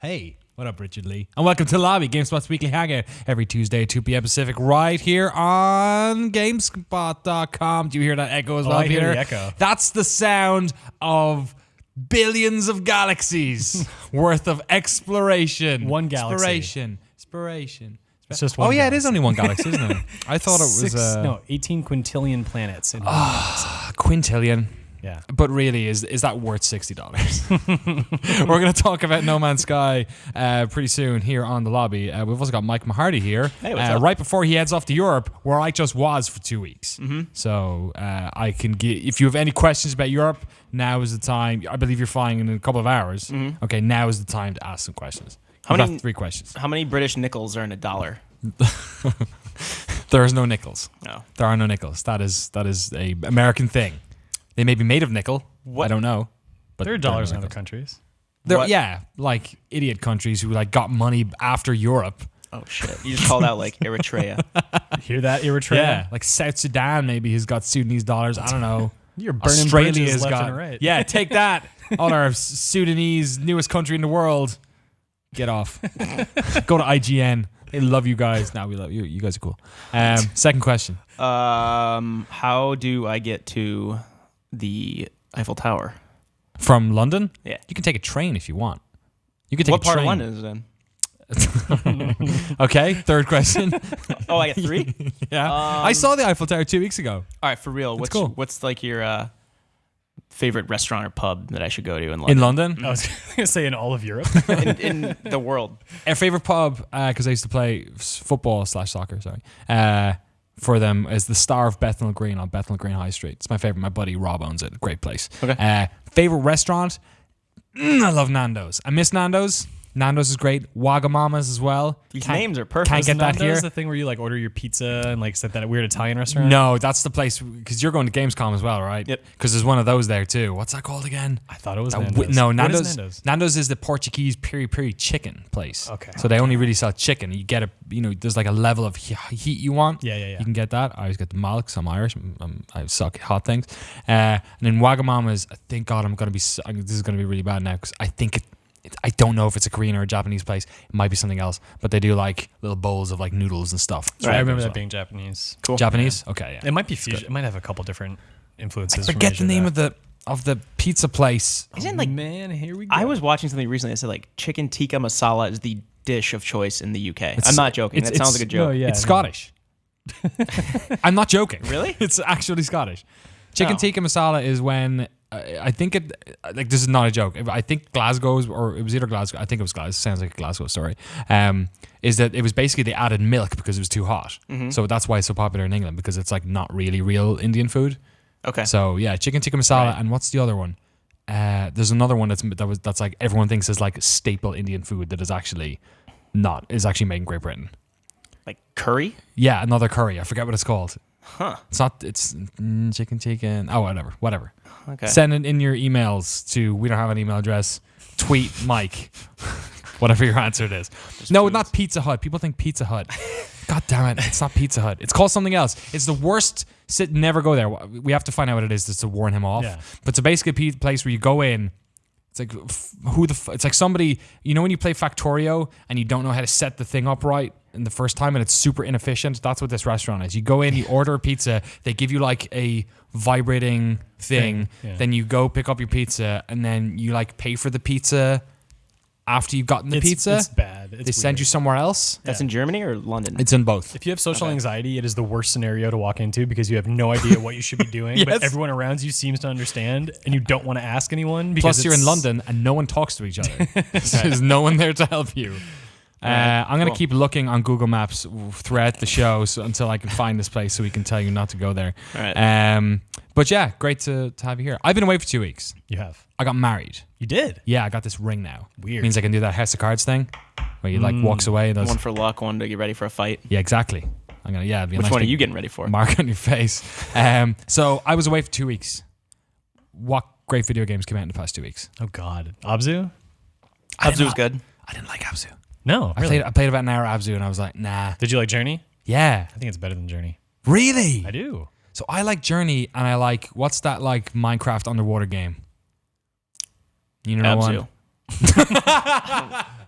Hey, what up, Richard Lee? And welcome to the Lobby, GameSpot's weekly hangout every Tuesday, 2 p.m. Pacific, right here on GameSpot.com. Do you hear that echo as well, Peter? I hear the echo. That's the sound of billions of galaxies worth of exploration. One galaxy. Inspiration. It's just one Oh, yeah, galaxy. it is only one galaxy, isn't it? I thought it was... 18 quintillion planets in one galaxy. Quintillion. Yeah. But really, is that worth $60? We're going to talk about No Man's Sky pretty soon here on the Lobby. We've also got Mike Mahardy here. Hey, what's up? Right before he heads off to Europe, where I just was for 2 weeks. Mm-hmm. So I can get, if you have any questions about Europe, now is the time. I believe you're flying in a couple of hours. Mm-hmm. Okay, now is the time to ask some questions. I've got 3 questions. How many British nickels are in $1? There is no nickels. No. There are no nickels. That is a American thing. They may be made of nickel. What? I don't know. But There are they're dollars no in other nickels. countries. Yeah, like idiot countries who like got money after Europe. Oh, shit. You just called out, like, Eritrea. Hear that, Eritrea? Yeah, like South Sudan maybe has got Sudanese dollars. I don't know. You're burning bridges left and right. Yeah, take that. All our Sudanese, newest country in the world. Get off. Go to IGN. They love you guys. Now we love you. You guys are cool. Second question. How do I get to the Eiffel Tower? From London? Yeah. You can take a train if you want. You can take What a part train. of London is it in? Okay, third question. Oh, I get 3? Yeah. I saw the Eiffel Tower 2 weeks ago. All right, for real. It's cool. What's like your favorite restaurant or pub that I should go to in London? In London? I was going to say in all of Europe. in the world. Our favorite pub, because I used to play football/soccer, for them is the Star of Bethnal Green on Bethnal Green High Street. It's my favorite. My buddy Rob owns it. Great place. Okay. Favorite restaurant? I love Nando's. I miss Nando's. Nando's is great. Wagamama's as well. These names are perfect. Can't get that Nando's here. the thing where you like order your pizza and like set that weird Italian restaurant? No, that's the place, because you're going to Gamescom as well, right? Yep. Because there's one of those there too. What's that called again? I thought it was That Nando's. No, What Nando's. is Nando's? Nando's is the Portuguese peri chicken place. Okay. So they only really sell chicken. You get there's like a level of heat you want. Yeah. You can get that. I always get the Malik, because I'm Irish. I suck at hot things. And then Wagamama's, thank God this is going to be really bad now, because I think I don't know if it's a Korean or a Japanese place. It might be something else, but they do like little bowls of like noodles and stuff. It's I really remember good that as being Japanese. Cool. Japanese? Okay, yeah. It might be fusion. It might have a couple different influences. I forget the from Asia, name though. of the pizza place. Isn't like Man, here we go. I was watching something recently that said like chicken tikka masala is the dish of choice in the UK. I'm not joking. That sounds like a joke. No, yeah, It's no. Scottish. I'm not joking. Really? It's actually Scottish. Chicken Oh. tikka masala is when I think it, like, this is not a joke. I think Glasgow's, or it was either Glasgow. I think it was Glasgow. Sounds like a Glasgow story. Is that it was basically they added milk because it was too hot. Mm-hmm. So that's why it's so popular in England, because it's like not really real Indian food. Okay. So yeah, chicken tikka masala, Right. and what's the other one? There's another one that's like everyone thinks is like staple Indian food that is actually not, is actually made in Great Britain. Like curry? Yeah, another curry. I forget what it's called. Huh. It's not. It's chicken. Oh, whatever. Okay. Send it in your emails to. We don't have an email address. Tweet Mike. Whatever your answer it is. No, foods. not Pizza Hut. People think Pizza Hut. God damn it! It's not Pizza Hut. It's called something else. It's the worst. Never go there. We have to find out what it is just to warn him off. Yeah. But it's basically a place where you go in. It's like it's like somebody, when you play Factorio and you don't know how to set the thing up right in the first time and it's super inefficient. That's what this restaurant is. You go in, you order a pizza, they give you like a vibrating thing. Yeah. Then you go pick up your pizza, and then you like pay for the pizza after you've gotten the pizza. It's bad. It's they send weird. you somewhere else. That's in Germany or London? It's in both. If you have social Okay. anxiety, it is the worst scenario to walk into because you have no idea what you should be doing, Yes. but everyone around you seems to understand, and you don't want to ask anyone because Plus, you're in London and no one talks to each other. There's no one there to help you. I'm going to Cool. keep looking on Google Maps throughout the show until I can find this place so we can tell you not to go there. All right. But yeah, great to have you here. I've been away for 2 weeks. You have. I got married. You did. Yeah, I got this ring now. Weird. Means I can do that House of Cards thing where you like walks away and does. One for luck, one to get ready for a fight. Yeah, exactly. I'm gonna. Yeah. It'd be a Which nice one are big you getting ready for? Mark on your face. So I was away for 2 weeks. What great video games came out in the past 2 weeks? Oh God, Abzu? Abzu was good. I didn't like Abzu. No, really. I played about an hour of Abzu and I was like, nah. Did you like Journey? Yeah. I think it's better than Journey. Really? I do. So I like Journey, and I like, what's that like Minecraft underwater game? You know Abzu. one?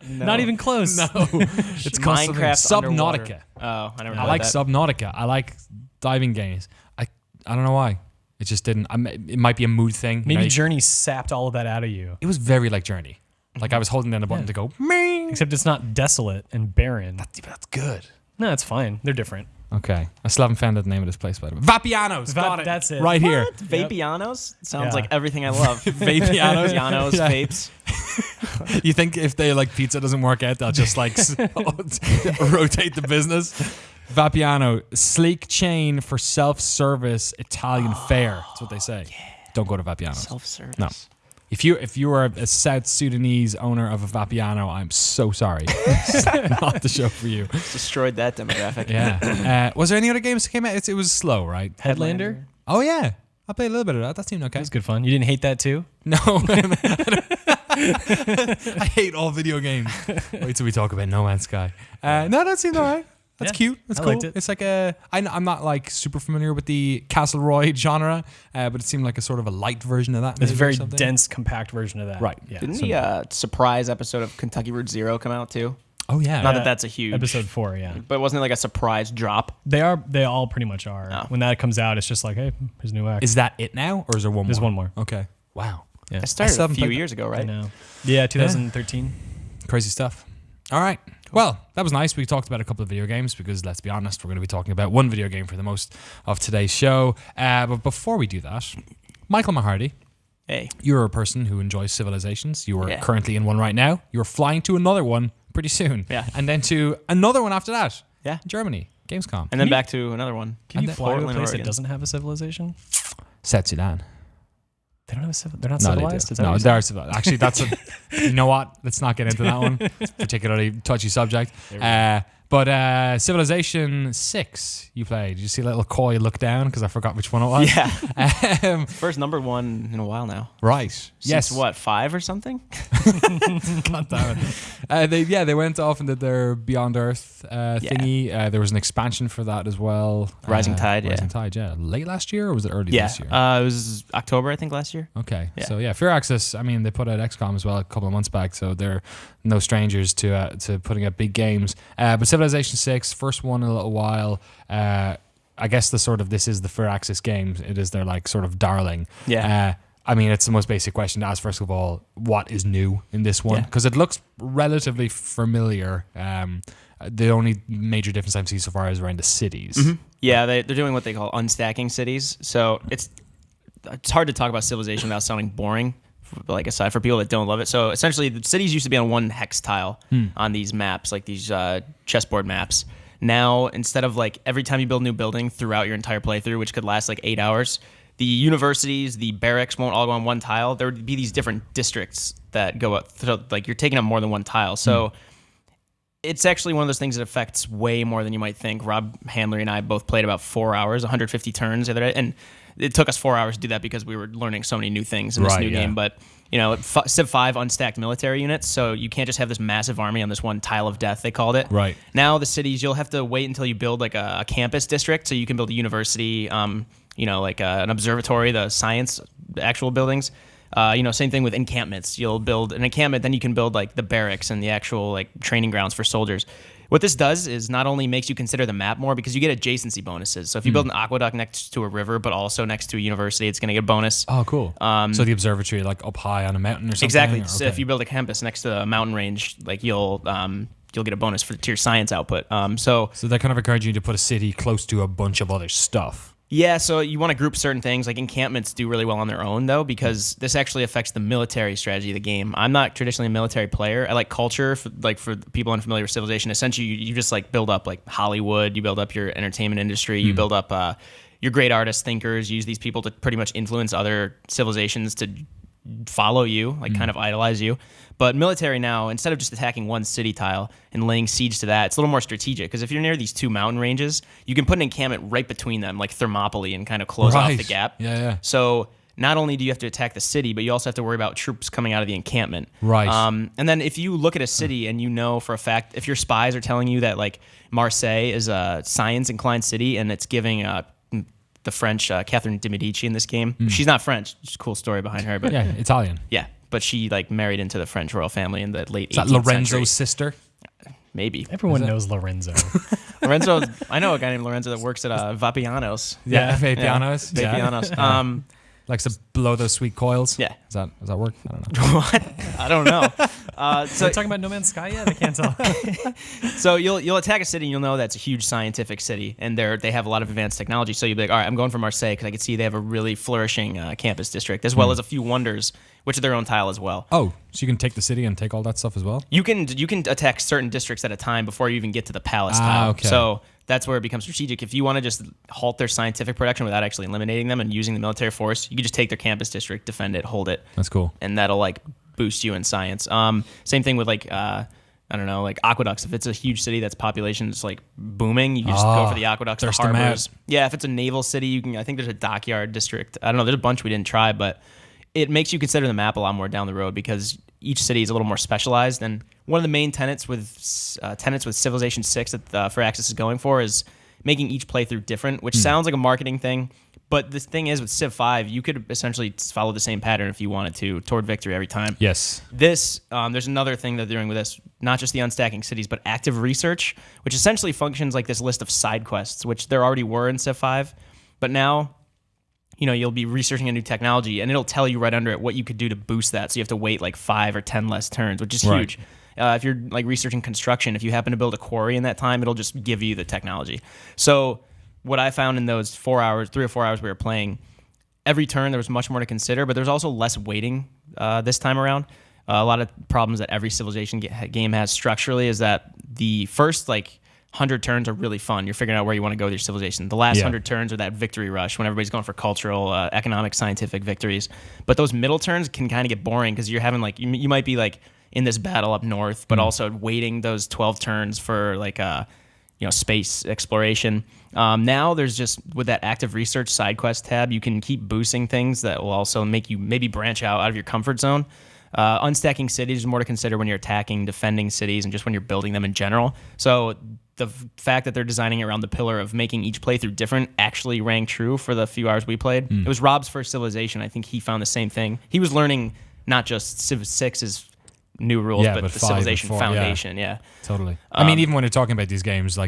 Not even close. No, it's called Minecraft underwater. Subnautica. Oh, I never know I like that. Subnautica. I like diving games. I don't know why. It just didn't. It might be a mood thing. Maybe You know, Journey sapped all of that out of you. it was very like Journey. Like I was holding down the button to go. Ming. Except it's not desolate and barren. That's good. No, it's fine. They're different. Okay, I still haven't found out the name of this place, by the way. Vapianos. Got it. That's it. Right here. Vapianos? Sounds Yeah. like everything I love. Vapianos. Vapianos, Yeah. vapes. You think if they like pizza doesn't work out, they'll just like rotate the business? Vapiano, sleek chain for self-service Italian fare. That's what they say. Don't go to Vapiano's. Self-service. No. If you are a South Sudanese owner of a Vapiano, I'm so sorry. It's not the show for you. Destroyed that demographic. Yeah. Was there any other games that came out? It was slow, right? Headlander? Oh yeah, I played a little bit of that. That seemed okay. That was good fun. You didn't hate that too? No. I hate all video games. Wait till we talk about No Man's Sky. No, that seemed all right. That's Yeah, cute. That's I cool. liked it. It's like I'm not like super familiar with the Castle Royale genre, but it seemed like a sort of a light version of that. It's a maybe, or very something. dense, compact version of that. Right. Yeah. Didn't the surprise episode of Kentucky Route Zero come out too? Oh yeah. Not that that's a huge Episode 4, yeah. but wasn't it like a surprise drop? They all pretty much are. Oh. When that comes out, it's just like, hey, here's a new act. Is that it now, or is there one more? There's one more. Okay. Wow. Yeah. It started still a haven't few played years ago, I right? know. Yeah, 2013. Crazy stuff. All right. Well, that was nice. We talked about a couple of video games because, let's be honest, we're going to be talking about one video game for the most of today's show. But before we do that, Michael Mahardy, Hey. you're a person who enjoys civilizations. You are Yeah. currently in one right now. You're flying to another one pretty soon. Yeah. And then to another one after that. Yeah. Germany, Gamescom. And then back to another one. Can you And fly to a Portland, place Oregon. that doesn't have a civilization? South Sudan. They don't have they're not No, civilized? they Is do. that No, what they you're are civilized. Actually, that's a. You know what? Let's not get into that one. It's a particularly touchy subject. But Civilization 6 you played. Did you see a little coy look down? Because I forgot which one it was. Yeah. First number one in a while now. Right. Yes. Since what, 5 or something? God damn it. They went off and did their Beyond Earth thingy. There was an expansion for that as well. Rising Tide, Rising Tide, yeah. Late last year, or was it early Yeah. this year? It was October, I think, last year. Okay. Yeah. So yeah, Fear Access, I mean, they put out XCOM as well a couple of months back, so they're no strangers to putting out big games. But Civilization 6, first one in a little while. I guess this is the Fear Access game. It is their like sort of darling. Yeah. I mean, it's the most basic question to ask. First of all, what is new in this one? Yeah. Because it looks relatively familiar. The only major difference I've seen so far is around the cities. Mm-hmm. Yeah, they're doing what they call unstacking cities. So it's hard to talk about Civilization without sounding boring, like aside for people that don't love it. So essentially, the cities used to be on one hex tile on these maps, like these chessboard maps. Now, instead of like every time you build a new building throughout your entire playthrough, which could last like 8 hours, the universities, the barracks won't all go on one tile. There would be these different districts that go up. So, like you're taking up more than one tile. So it's actually one of those things that affects way more than you might think. Rob Handler and I both played about 4 hours, 150 turns the other day, and it took us 4 hours to do that because we were learning so many new things in this new game. But you know, Civ 5 unstacked military units, so you can't just have this massive army on this one tile of death, they called it. Right. Now the cities, you'll have to wait until you build like a campus district, so you can build a university, like an observatory, the science actual buildings. Same thing with encampments. You'll build an encampment, then you can build like the barracks and the actual like training grounds for soldiers. What this does is not only makes you consider the map more because you get adjacency bonuses. So if you build an aqueduct next to a river, but also next to a university, it's going to get a bonus. Oh, cool. So the observatory, like up high on a mountain or something? Exactly. Or, So if you build a campus next to a mountain range, like you'll get a bonus to your science output. So they're kind of encouraging you to put a city close to a bunch of other stuff. yeah, so you want to group certain things. Like encampments do really well on their own, though, because this actually affects the military strategy of the game. I'm not traditionally a military player. I like culture, for people unfamiliar with Civilization. Essentially, you just like build up like Hollywood. You build up your entertainment industry. You build up your great artists, thinkers. You use these people to pretty much influence other civilizations to follow you, like kind of idolize you. But military now, instead of just attacking one city tile and laying siege to that, it's a little more strategic. Because if you're near these two mountain ranges, you can put an encampment right between them, like Thermopylae, and kind of close off the gap. Yeah. So not only do you have to attack the city, but you also have to worry about troops coming out of the encampment. Right. And then if you look at a city and you know for a fact, if your spies are telling you that like Marseille is a science-inclined city and it's giving the French Catherine de Medici in this game. She's not French. Just a cool story behind her. But Yeah, Italian. yeah. but she like married into the French royal family in the late 18th Is that Lorenzo's century. sister? Maybe. Everyone knows Lorenzo. Lorenzo, I know a guy named Lorenzo that works at Vapiano's. Yeah, Vapiano's. Yeah, Vapiano's. Likes to blow those sweet coils. Yeah. Does that work? I don't know. What? I don't know. So talking about No Man's Sky yet? I can't tell. So you'll attack a city and you'll know that's a huge scientific city and they have a lot of advanced technology. So you'll be like, all right, I'm going for Marseille because I can see they have a really flourishing campus district as well as a few wonders, which are their own tile as well. Oh, so you can take the city and take all that stuff as well? You can attack certain districts at a time before you even get to the palace tile. Okay. So that's where it becomes strategic. If you want to just halt their scientific production without actually eliminating them and using the military force, you can just take their campus district, defend it, hold it. That's cool. And that'll like boost you in science. Same thing with like I don't know, like aqueducts. If it's a huge city that's population is like booming, you can just go for the aqueducts, the thirst them harbors. out. Yeah, if it's a naval city, you can. I think there's a dockyard district. I don't know. There's a bunch we didn't try, but it makes you consider the map a lot more down the road because each city is a little more specialized. And one of the main tenets with Civilization 6 that Firaxis is going for is making each playthrough different, which sounds like a marketing thing. But the thing is, with Civ 5, you could essentially follow the same pattern if you wanted to toward victory every time. Yes. This, there's another thing that they're doing with this, not just the unstacking cities, but active research, which essentially functions like this list of side quests, which there already were in Civ 5. But now, you'll be researching a new technology, and it'll tell you right under it what you could do to boost that. So you have to wait like 5 or 10 less turns, which is huge. If you're like researching construction, if you happen to build a quarry in that time, it'll just give you the technology. So what I found in those 3 or 4 hours we were playing, every turn there was much more to consider, but there's also less waiting this time around. A lot of problems that every Civilization game has structurally is that the first 100 turns are really fun. You're figuring out where you want to go with your civilization. The last 100 turns are that victory rush when everybody's going for cultural, economic, scientific victories. But those middle turns can kind of get boring because you're having you might be in this battle up north, but also waiting those 12 turns for space exploration. Now there's just with that active research side quest tab, you can keep boosting things that will also make you maybe branch out of your comfort zone. Unstacking cities is more to consider when you're attacking, defending cities, and just when you're building them in general. So the fact that they're designing it around the pillar of making each playthrough different actually rang true for the few hours we played. It was Rob's first Civilization. I think he found the same thing. He was learning not just Civ 6's new rules, but the Civilization foundation. Yeah, totally. I mean, even when you're talking about these games,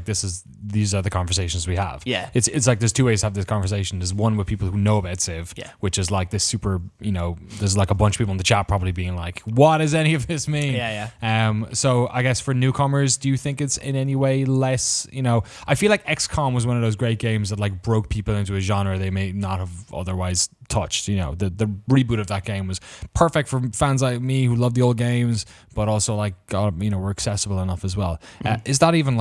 these are the conversations we have. Yeah, it's like there's two ways to have this conversation. There's one with people who know about Civ, which is like this super, there's like a bunch of people in the chat probably being like, what does any of this mean? Yeah. So I guess for newcomers, do you think it's in any way less, I feel like XCOM was one of those great games that broke people into a genre they may not have otherwise touched. The reboot of that game was perfect for fans like me who love the old games, but also were accessible enough as well. Is that even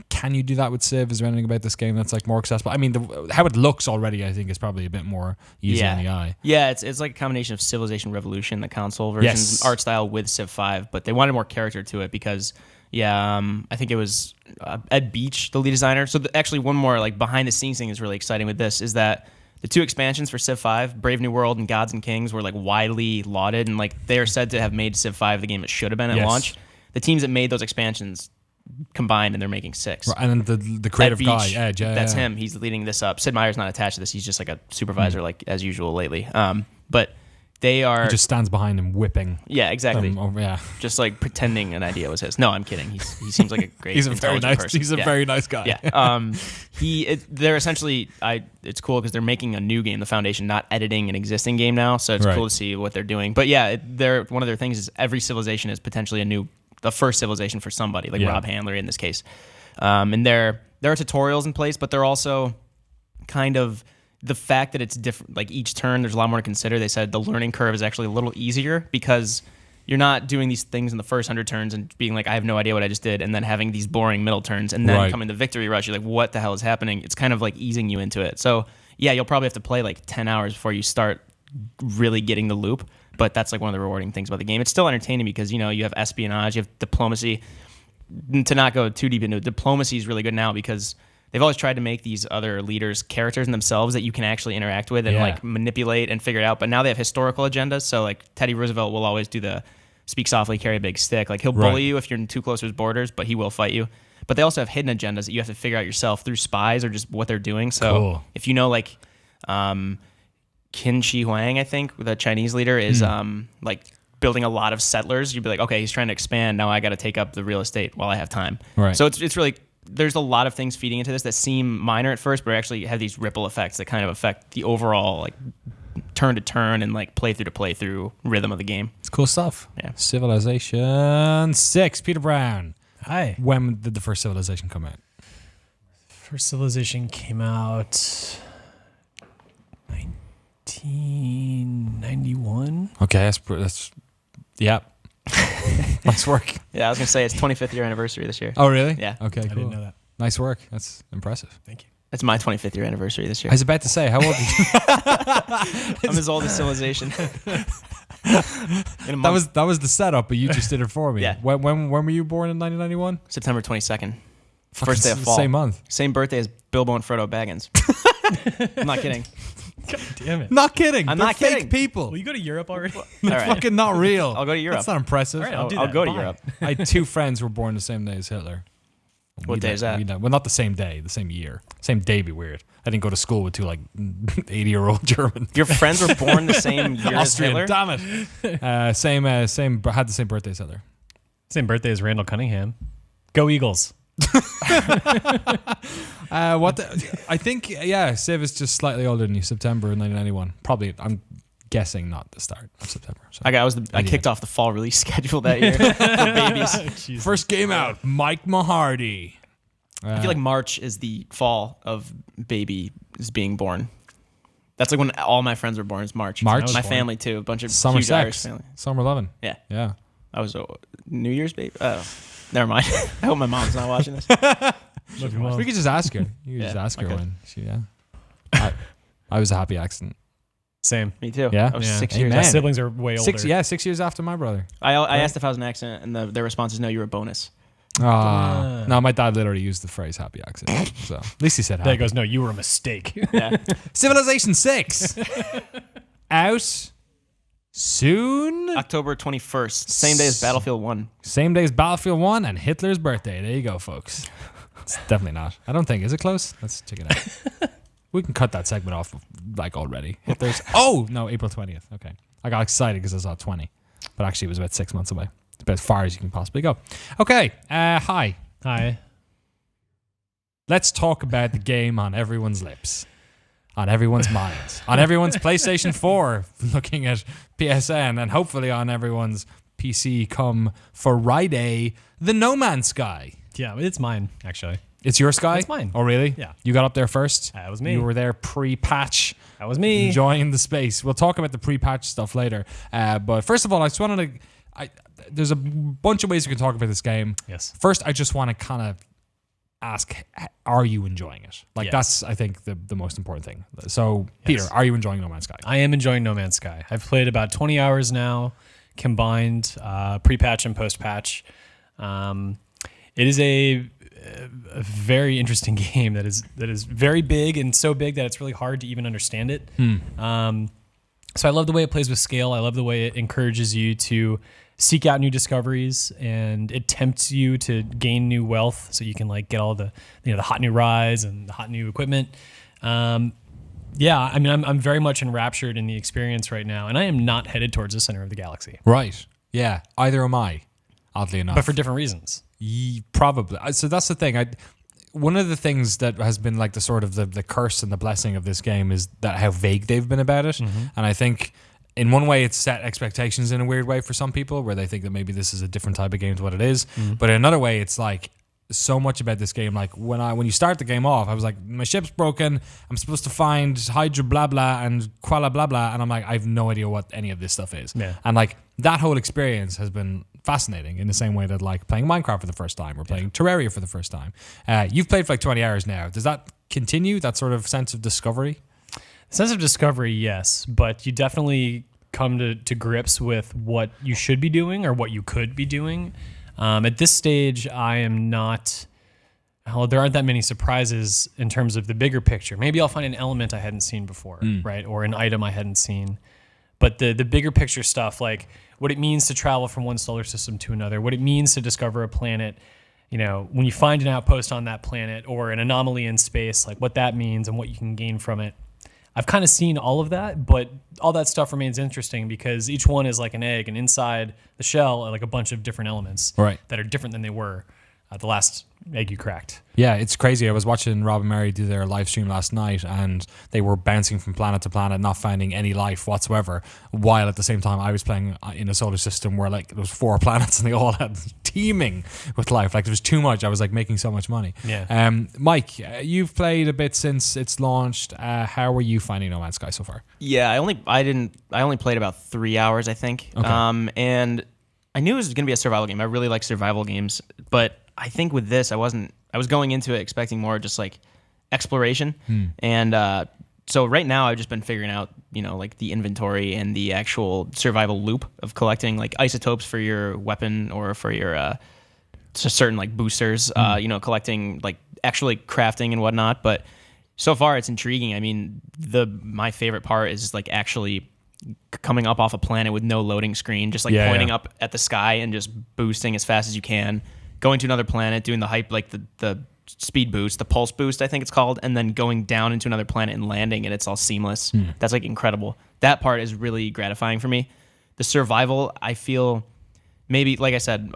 can you do that with Civ? Is there anything about this game that's more accessible? I mean, how it looks already, I think, is probably a bit more easy on the eye. Yeah, it's like a combination of Civilization Revolution, the console version's art style, with Civ 5, but they wanted more character to it because, I think it was Ed Beach, the lead designer. So actually, one more behind the scenes thing is really exciting with this is that the two expansions for Civ 5, Brave New World and Gods and Kings, were widely lauded, and they are said to have made Civ 5 the game it should have been at launch. The teams that made those expansions combined, and they're making 6. Right, and then the creative guy, Edge, that's him. He's leading this up. Sid Meier's not attached to this. He's just a supervisor, as usual lately. But they are. He just stands behind him, whipping. Yeah, exactly. Just pretending an idea was his. No, I'm kidding. He seems like a great. He's a very nice person. He's a very nice guy. Yeah. They're essentially. It's cool because they're making a new game, the Foundation, not editing an existing game now. So it's cool to see what they're doing. But they're one of their things is every civilization is potentially the first civilization for somebody, Rob Handler in this case. And there are tutorials in place, but they're also kind of the fact that it's different. Each turn, there's a lot more to consider. They said the learning curve is actually a little easier because you're not doing these things in the first 100 turns and being I have no idea what I just did, and then having these boring middle turns, and then coming to victory rush. You're what the hell is happening? It's kind of easing you into it. So you'll probably have to play 10 hours before you start really getting the loop. But that's one of the rewarding things about the game. It's still entertaining because you have espionage, you have diplomacy. To not go too deep into it, diplomacy is really good now because they've always tried to make these other leaders characters in themselves that you can actually interact with and manipulate and figure it out. But now they have historical agendas. So Teddy Roosevelt will always do the speak softly, carry a big stick. He'll bully you if you're too close to his borders, but he will fight you. But they also have hidden agendas that you have to figure out yourself through spies or just what they're doing. So if you know Qin Shi Huang, I think, the Chinese leader, is building a lot of settlers, you'd be like, okay, he's trying to expand. Now I got to take up the real estate while I have time. Right. So it's really, there's a lot of things feeding into this that seem minor at first, but actually have these ripple effects that kind of affect the overall like turn to turn and like playthrough to playthrough rhythm of the game. It's cool stuff. Yeah. Civilization 6. Peter Brown. Hi. When did the first Civilization come out? First Civilization came out 1991. Okay, that's yeah. Nice work. Yeah, I was gonna say it's 25th year anniversary this year. Oh, really? Yeah. Okay, I cool. didn't know that. Nice work. That's impressive. Thank you. It's my 25th year anniversary this year. I was about to say, how old are you? I'm as old as Civilization. That was the setup, but you just did it for me. Yeah. When were you born in 1991? September 22nd. First day of fall. Same month. Same birthday as Bilbo and Frodo Baggins. I'm not kidding. God damn it. Not kidding. I'm They're not fake kidding. people. Will you go to Europe already? They're All right. fucking not real. I'll go to Europe. That's not impressive. All right, I'll do I'll that. go to Bye. Europe. I had two friends who were born the same day as Hitler. What day is that? Well, not the same day, the same year. Same day be weird. I didn't go to school with two like 80-year-old German. Your friends were born the same year as Austrian, Hitler? damn it. Same, had the same birthday as Hitler. Same birthday as Randall Cunningham. Go Eagles. I think, yeah, Civ is just slightly older than you, September 1991. Probably, I'm guessing not the start of September. So. I kicked off the fall release schedule that year for babies. First game out, Mike Mahardy. I feel like March is the fall of baby is being born. That's like when all my friends were born. Is March. March? My family too. A bunch of Summer huge Irish sex. family. Summer 11. Yeah. Yeah. I was a New Year's baby. Oh, never mind. I hope my mom's not watching this. Love your mom. We could just ask her. You could Yeah, just ask her okay. when she, yeah. I was a happy accident. Same. Me too. Yeah? I was Yeah. 6 Amen. years. My Man. siblings are way older. 6 years after my brother. I asked if I was an accident, and their response is no. You were a bonus. No, my dad literally used the phrase happy accident. So at least he said There happy. goes, no, you were a mistake. Yeah. Civilization 6. Out soon. October 21st, same day as Battlefield 1. Same day as Battlefield 1 and Hitler's birthday. There you go, folks. It's definitely not. I don't think. Is it close? Let's check it out. We can cut that segment off like already. Hitler's. Oh, no, April 20th. Okay. I got excited because I saw 20. But actually, it was about 6 months away. It's about as far as you can possibly go. Okay. Hi. Hi. Let's talk about the game on everyone's lips. On everyone's minds. On everyone's PlayStation 4 looking at PSN. And hopefully on everyone's PC come Friday, the No Man's Sky. Yeah, it's mine, actually. It's your Sky? It's mine. Oh, really? Yeah. You got up there first? That was me. You were there pre-patch. That was me. Enjoying the space. We'll talk about the pre-patch stuff later. But first of all, I just wanted to... there's a bunch of ways we can talk about this game. Yes. First, I just want to kind of ask, are you enjoying it? Like, Yes. that's, I think, the most important thing. So, Peter, are you enjoying No Man's Sky? I am enjoying No Man's Sky. I've played about 20 hours now, combined, pre-patch and post-patch. It is a very interesting game that is very big, and so big that it's really hard to even understand it. So I love the way it plays with scale. I love the way it encourages you to seek out new discoveries, and it tempts you to gain new wealth so you can like get all the the hot new rides and the hot new equipment. Yeah, I mean, I'm very much enraptured in the experience right now, and I am not headed towards the center of the galaxy, Right. Yeah. Either am I, oddly enough. but for different reasons. Probably. So that's the thing. One of the things that has been like the sort of the curse and the blessing of this game is that how vague they've been about it. And I think in one way it's set expectations in a weird way for some people where they think that maybe this is a different type of game to what it is. But in another way, it's like so much about this game. Like when you start the game off, I was like, my ship's broken. I'm supposed to find Hydra blah blah and Quala blah blah. And I'm like, I have no idea what any of this stuff is. Yeah. And like that whole experience has been fascinating in the same way that like playing Minecraft for the first time or playing Terraria for the first time. You've played for like 20 hours now. Does that continue, that sort of sense of discovery? Sense of discovery, yes, but you definitely come to grips with what you should be doing or what you could be doing. At this stage, I am not... Well, there aren't that many surprises in terms of the bigger picture. Maybe I'll find an element I hadn't seen before, right? Or an item I hadn't seen. But the bigger picture stuff, like what it means to travel from one solar system to another, what it means to discover a planet, when you find an outpost on that planet or an anomaly in space, like what that means and what you can gain from it. I've kind of seen all of that, but all that stuff remains interesting because each one is like an egg, and inside the shell are like a bunch of different elements that are different than they were the last egg you cracked. Yeah, it's crazy. I was watching Rob and Mary do their live stream last night, and they were bouncing from planet to planet, not finding any life whatsoever, while at the same time I was playing in a solar system where like there was 4 planets and they all had teeming with life. Like, there was too much. I was like making so much money. Yeah. Mike, you've played a bit since it's launched. How are you finding No Man's Sky so far? Yeah, I only played about 3 hours, I think. Okay. And I knew it was gonna be a survival game. I really like survival games, but I think with this, I was going into it expecting more just like exploration. And so right now I've just been figuring out, like the inventory and the actual survival loop of collecting like isotopes for your weapon or for your certain like boosters, collecting like actually crafting and whatnot. But so far it's intriguing. I mean, my favorite part is like actually coming up off a planet with no loading screen, just like pointing up at the sky and just boosting as fast as you can. Going to another planet, doing the hype, like the speed boost, the pulse boost, I think it's called, and then going down into another planet and landing, and it's all seamless. That's like incredible. That part is really gratifying for me. The survival, I feel maybe, like I said,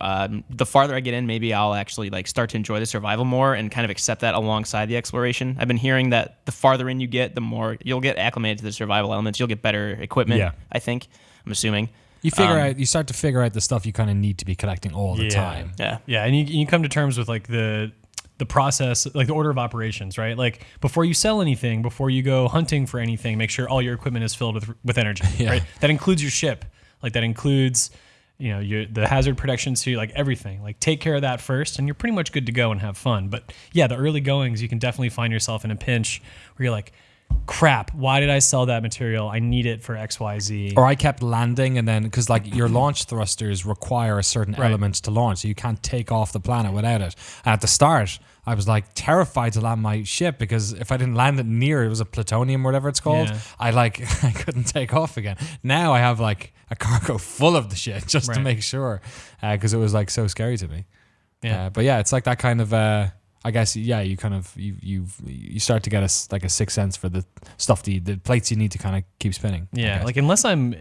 the farther I get in, maybe I'll actually like start to enjoy the survival more and kind of accept that alongside the exploration. I've been hearing that the farther in you get, the more you'll get acclimated to the survival elements. You'll get better equipment, I think. I'm assuming. You start to figure out the stuff you kind of need to be collecting all the time. Yeah, and you come to terms with like the process, like the order of operations, right? Like before you sell anything, before you go hunting for anything, make sure all your equipment is filled with energy, right? That includes your ship, like that includes the hazard protection suit, like everything. Like take care of that first, and you're pretty much good to go and have fun. But yeah, the early goings, you can definitely find yourself in a pinch where you're like, crap, why did I sell that material? I need it for XYZ. Or I kept landing, and then because like your launch thrusters require a certain element to launch, so you can't take off the planet without it. And at the start, I was like terrified to land my ship because if I didn't land it near, it was a plutonium or whatever it's called, I couldn't take off again. Now I have like a cargo full of the shit just to make sure, because it was like so scary to me. But yeah, it's like that kind of. I guess you kind of you start to get a sixth sense for the stuff the plates you need to kind of keep spinning. Yeah, like unless I'm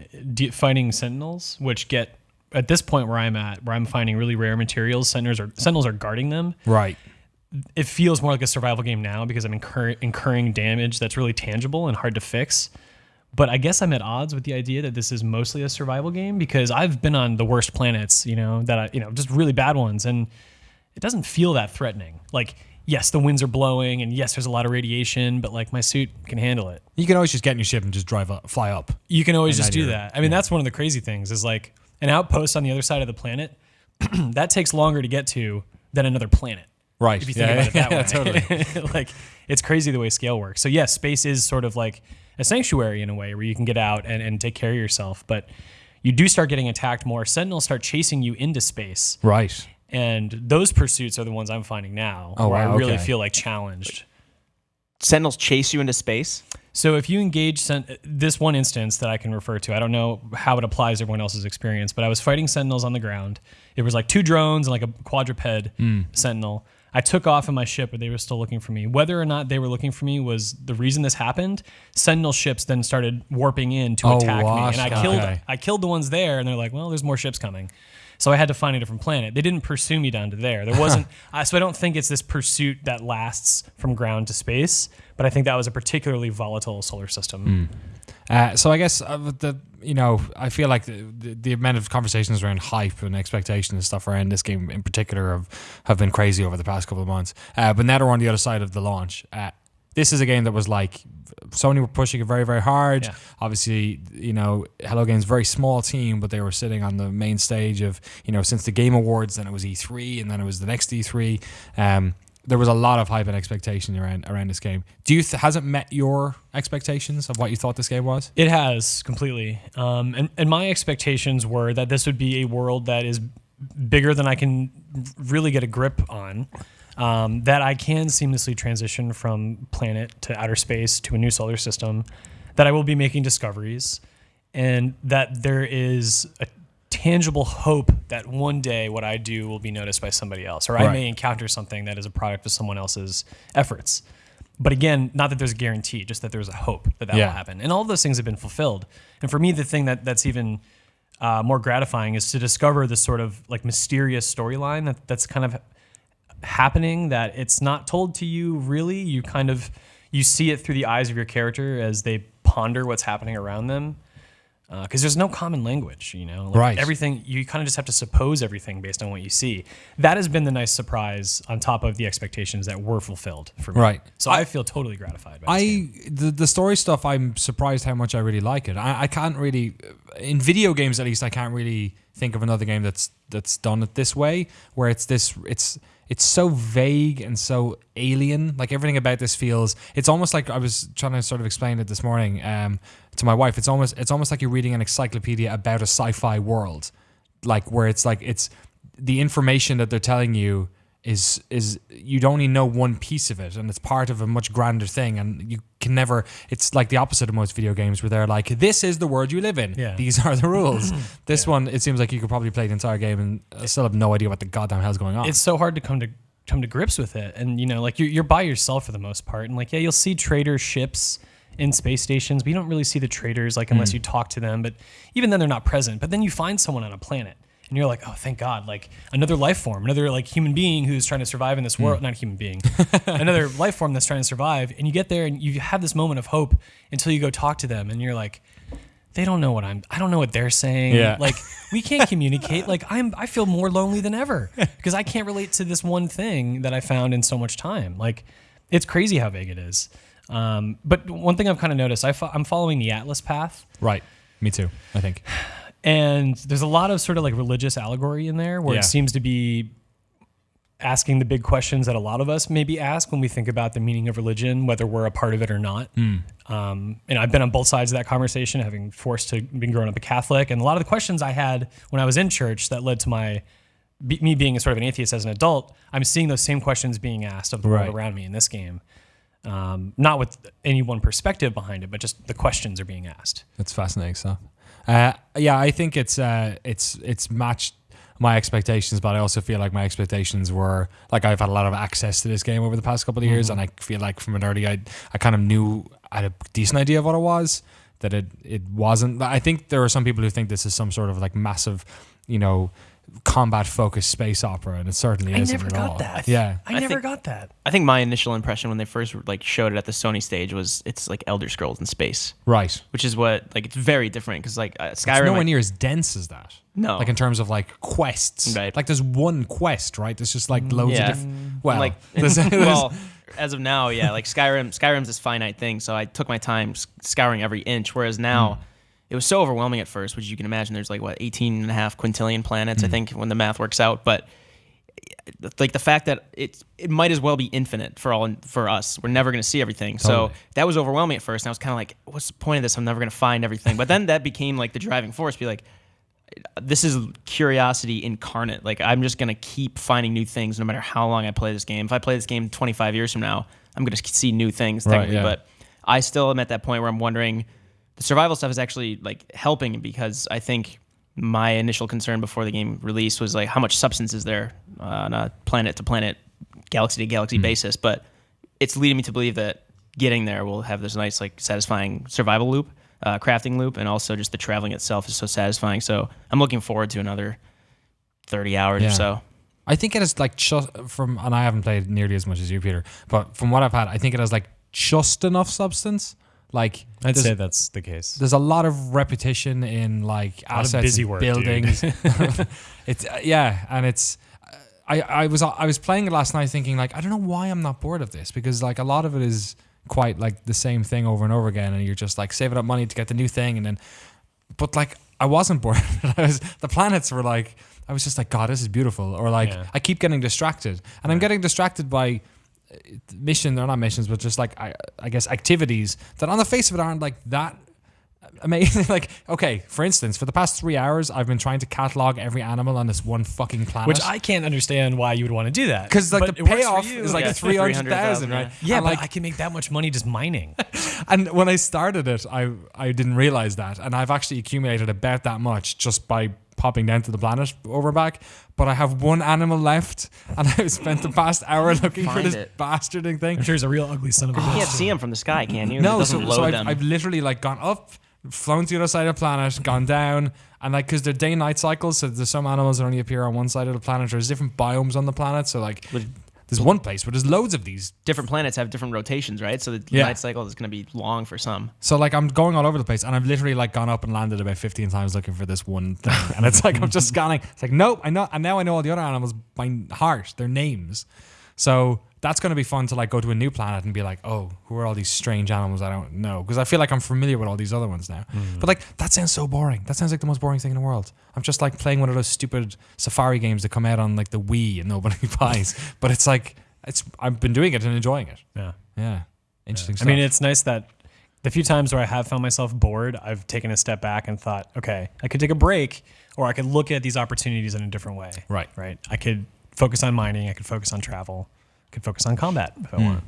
fighting sentinels, which get at this point where I'm finding really rare materials, sentinels are guarding them. Right. It feels more like a survival game now because I'm incurring damage that's really tangible and hard to fix. But I guess I'm at odds with the idea that this is mostly a survival game because I've been on the worst planets, just really bad ones, and it doesn't feel that threatening. Like, yes, the winds are blowing, and yes, there's a lot of radiation, but like my suit can handle it. You can always just get in your ship and just fly up. You can always just do that. I mean, that's one of the crazy things is like an outpost on the other side of the planet, that takes longer to get to than another planet. Right. If you think about it that way. Totally. Like, it's crazy the way scale works. So yes, space is sort of like a sanctuary in a way where you can get out and take care of yourself, but you do start getting attacked more. Sentinels start chasing you into space. Right. And those pursuits are the ones I'm finding now, where I really feel like challenged. Sentinels chase you into space? So if you engage this one instance that I can refer to, I don't know how it applies to everyone else's experience, but I was fighting sentinels on the ground. It was like 2 drones and like a quadruped sentinel. I took off in my ship, but they were still looking for me. Whether or not they were looking for me was the reason this happened. Sentinel ships then started warping in to attack me, and I killed the ones there. And they're like, "Well, there's more ships coming," so I had to find a different planet. They didn't pursue me down to there. There wasn't, so I don't think it's this pursuit that lasts from ground to space. But I think that was a particularly volatile solar system. So I guess I feel like the amount of conversations around hype and expectation and stuff around this game in particular have been crazy over the past couple of months. But now they're on the other side of the launch. This is a game that was like Sony were pushing it very, very hard. Yeah. Obviously, Hello Games, very small team, but they were sitting on the main stage of since the Game Awards, then it was E3, and then it was the next E3. There was a lot of hype and expectation around this game. Has it met your expectations of what you thought this game was? It has, completely. And my expectations were that this would be a world that is bigger than I can really get a grip on, that I can seamlessly transition from planet to outer space to a new solar system, that I will be making discoveries, and that there is a tangible hope that one day what I do will be noticed by somebody else, or I may encounter something that is a product of someone else's efforts. But again, not that there's a guarantee, just that there's a hope that will happen. And all of those things have been fulfilled. And for me, the thing that's even more gratifying is to discover this sort of like mysterious storyline that's kind of happening, that it's not told to you really. You see it through the eyes of your character as they ponder what's happening around them. Because there's no common language, Right. Everything, you kind of just have to suppose everything based on what you see. That has been the nice surprise on top of the expectations that were fulfilled for me. Right. So I feel totally gratified by this game. The story stuff, I'm surprised how much I really like it. I can't really, in video games at least, I can't really think of another game that's done it this way, where it's so vague and so alien. Like everything about this feels, it's almost like, I was trying to sort of explain it this morning to my wife. It's almost like you're reading an encyclopedia about a sci-fi world, like where it's the information that they're telling you is you'd only know one piece of it, and it's part of a much grander thing, and you can never, it's like the opposite of most video games where they're like, this is the world you live in, these are the rules. This one, it seems like you could probably play the entire game and still have no idea what the goddamn hell's going on. It's so hard to come to grips with it, and like you're by yourself for the most part, and like you'll see trader ships in space stations, but you don't really see the traders unless you talk to them, but even then they're not present. But then you find someone on a planet and you're like, oh, thank God, like another life form, another like human being who's trying to survive in this world, not a human being, another life form that's trying to survive. And you get there and you have this moment of hope until you go talk to them and you're like, they don't know what I don't know what they're saying. Yeah. Like we can't communicate. Like I feel more lonely than ever because I can't relate to this one thing that I found in so much time. Like it's crazy how vague it is. But one thing I've kind of noticed, I'm following the Atlas path. Right. Me too, I think. And there's a lot of sort of like religious allegory in there where it seems to be asking the big questions that a lot of us maybe ask when we think about the meaning of religion, whether we're a part of it or not. And I've been on both sides of that conversation, having been growing up a Catholic. And a lot of the questions I had when I was in church that led to me being a sort of an atheist as an adult, I'm seeing those same questions being asked of the world around me in this game. Not with any one perspective behind it, but just the questions are being asked. That's fascinating stuff. I think it's matched my expectations, but I also feel like my expectations were like, I've had a lot of access to this game over the past couple of years, and I feel like from an early, I kind of knew, I had a decent idea of what it was, that it wasn't. I think there are some people who think this is some sort of like massive, combat focused space opera, and it certainly isn't at all. I never got that. Yeah, I never got that. I think my initial impression when they first showed it at the Sony stage was it's like Elder Scrolls in space, right? Which is what it's very different because Skyrim. It's nowhere near as dense as that. No, like in terms of like quests, right? Like there's one quest, right? There's just like loads of different. Well, well, as of now, like Skyrim's this finite thing, so I took my time scouring every inch. Whereas now. It was so overwhelming at first, which you can imagine. There's 18 and a half quintillion planets, I think, when the math works out. But like the fact that it might as well be infinite for us. We're never going to see everything. Totally. So that was overwhelming at first. And I was kind of like, what's the point of this? I'm never going to find everything. But then that became like the driving force. Be like, this is curiosity incarnate. Like I'm just going to keep finding new things no matter how long I play this game. If I play this game 25 years from now, I'm going to see new things technically. Right, yeah. But I still am at that point where I'm wondering, the survival stuff is actually helping because I think my initial concern before the game release was how much substance is there on a planet to planet, galaxy to galaxy basis. But it's leading me to believe that getting there will have this nice satisfying survival loop, crafting loop, and also just the traveling itself is so satisfying. So I'm looking forward to another 30 hours or so. I think it is and I haven't played nearly as much as you, Peter, but from what I've had, I think it has just enough substance. I'd say that's the case. There's a lot of repetition in assets, busy and work, buildings. It's and it's. I was playing it last night, thinking I don't know why I'm not bored of this, because a lot of it is quite the same thing over and over again, and you're just saving up money to get the new thing, and then, but I wasn't bored. The planets were I was just God, this is beautiful, or I keep getting distracted, and I'm getting distracted by. Mission, they're not missions, but just I guess activities that on the face of it aren't that amazing. Okay, for instance, for the past 3 hours I've been trying to catalog every animal on this one fucking planet, which I can't understand why you would want to do that, because the payoff is 300,000, right? Yeah, but I can make that much money just mining. And when I started it, I didn't realize that, and I've actually accumulated about that much just by popping down to the planet over and back. But I have one animal left, and I've spent the past hour looking for Find this it. bastarding thing. I'm sure he's a real ugly son of a You bitch. can't see them from the sky, can you? It No, doesn't so load I've, them. I've literally like gone up, flown to the other side of the planet, gone down, and like because they're day and night cycles, so there's some animals that only appear on one side of the planet. There's different biomes on the planet, so like there's one place, but there's loads of these. Different planets have different rotations, right? So the Yeah. night cycle is going to be long for some. So like I'm going all over the place, and I've literally like gone up and landed about 15 times looking for this one thing, and it's like I'm just scanning. It's like nope, I know, and now I know all the other animals by heart, their names. So that's going to be fun to like go to a new planet and be like, oh, who are all these strange animals I don't know? Because I feel like I'm familiar with all these other ones now. But like that sounds so boring. That sounds like the most boring thing in the world. I'm just like playing one of those stupid safari games that come out on like the Wii and nobody buys. But it's like I've been doing it and enjoying it. Yeah. Interesting I stuff. mean, it's nice that the few times where I have found myself bored, I've taken a step back and thought, okay, I could take a break, or I could look at these opportunities in a different way. Right. Right. I could focus on mining. I could focus on travel. I could focus on combat if I want.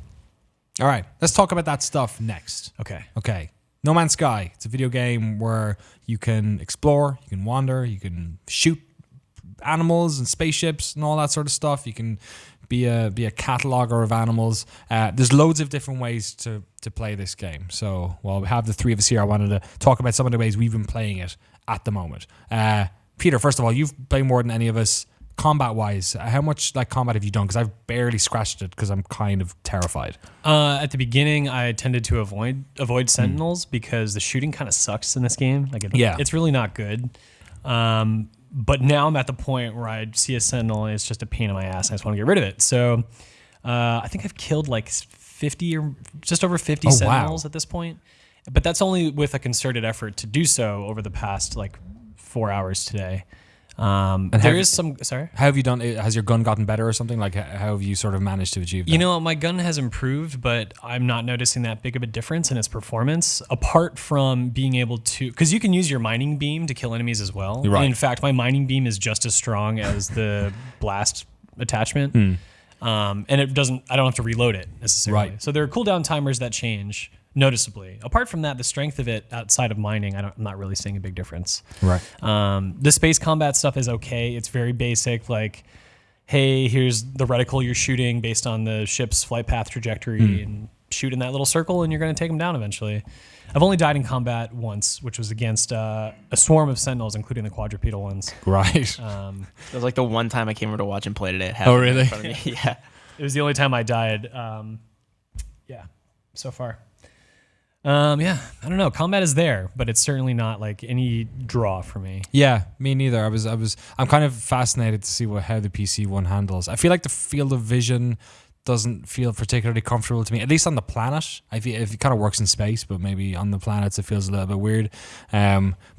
All right, let's talk about that stuff next. Okay. No Man's Sky. It's a video game where you can explore, you can wander, you can shoot animals and spaceships and all that sort of stuff. You can be a cataloger of animals. There's loads of different ways to play this game. So while we have the three of us here, I wanted to talk about some of the ways we've been playing it at the moment. Peter, first of all, you've played more than any of us. Combat-wise, how much like combat have you done? Because I've barely scratched it because I'm kind of terrified. At the beginning, I tended to avoid sentinels because the shooting kind of sucks in this game. Like, it's really not good. But now I'm at the point where I see a sentinel and it's just a pain in my ass. And I just want to get rid of it. So I think I've killed like 50 or just over 50 sentinels at this point. But that's only with a concerted effort to do so over the past like 4 hours today. There is some. Sorry, how have you done? Has your gun gotten better or something? Like, how have you sort of managed to achieve that? You know, my gun has improved, but I'm not noticing that big of a difference in its performance. Apart from being able to, because you can use your mining beam to kill enemies as well. Right. And in fact, my mining beam is just as strong as the blast attachment, and it doesn't. I don't have to reload it necessarily. Right. So there are cooldown timers that change noticeably. Apart from that, the strength of it outside of mining, I'm not really seeing a big difference. Right. The space combat stuff is okay. It's very basic. Like, hey, here's the reticle you're shooting based on the ship's flight path trajectory, and shoot in that little circle, and you're going to take them down eventually. I've only died in combat once, which was against a swarm of sentinels, including the quadrupedal ones. Right. That was like the one time I came over to watch him play today. It Oh, happened really? in front of me. Yeah. It was the only time I died. So far. I don't know. Combat is there, but it's certainly not like any draw for me. Yeah, me neither. I'm kind of fascinated to see how the PC one handles. I feel like the field of vision doesn't feel particularly comfortable to me, at least on the planet. I feel it kind of works in space, but maybe on the planets it feels a little bit weird. But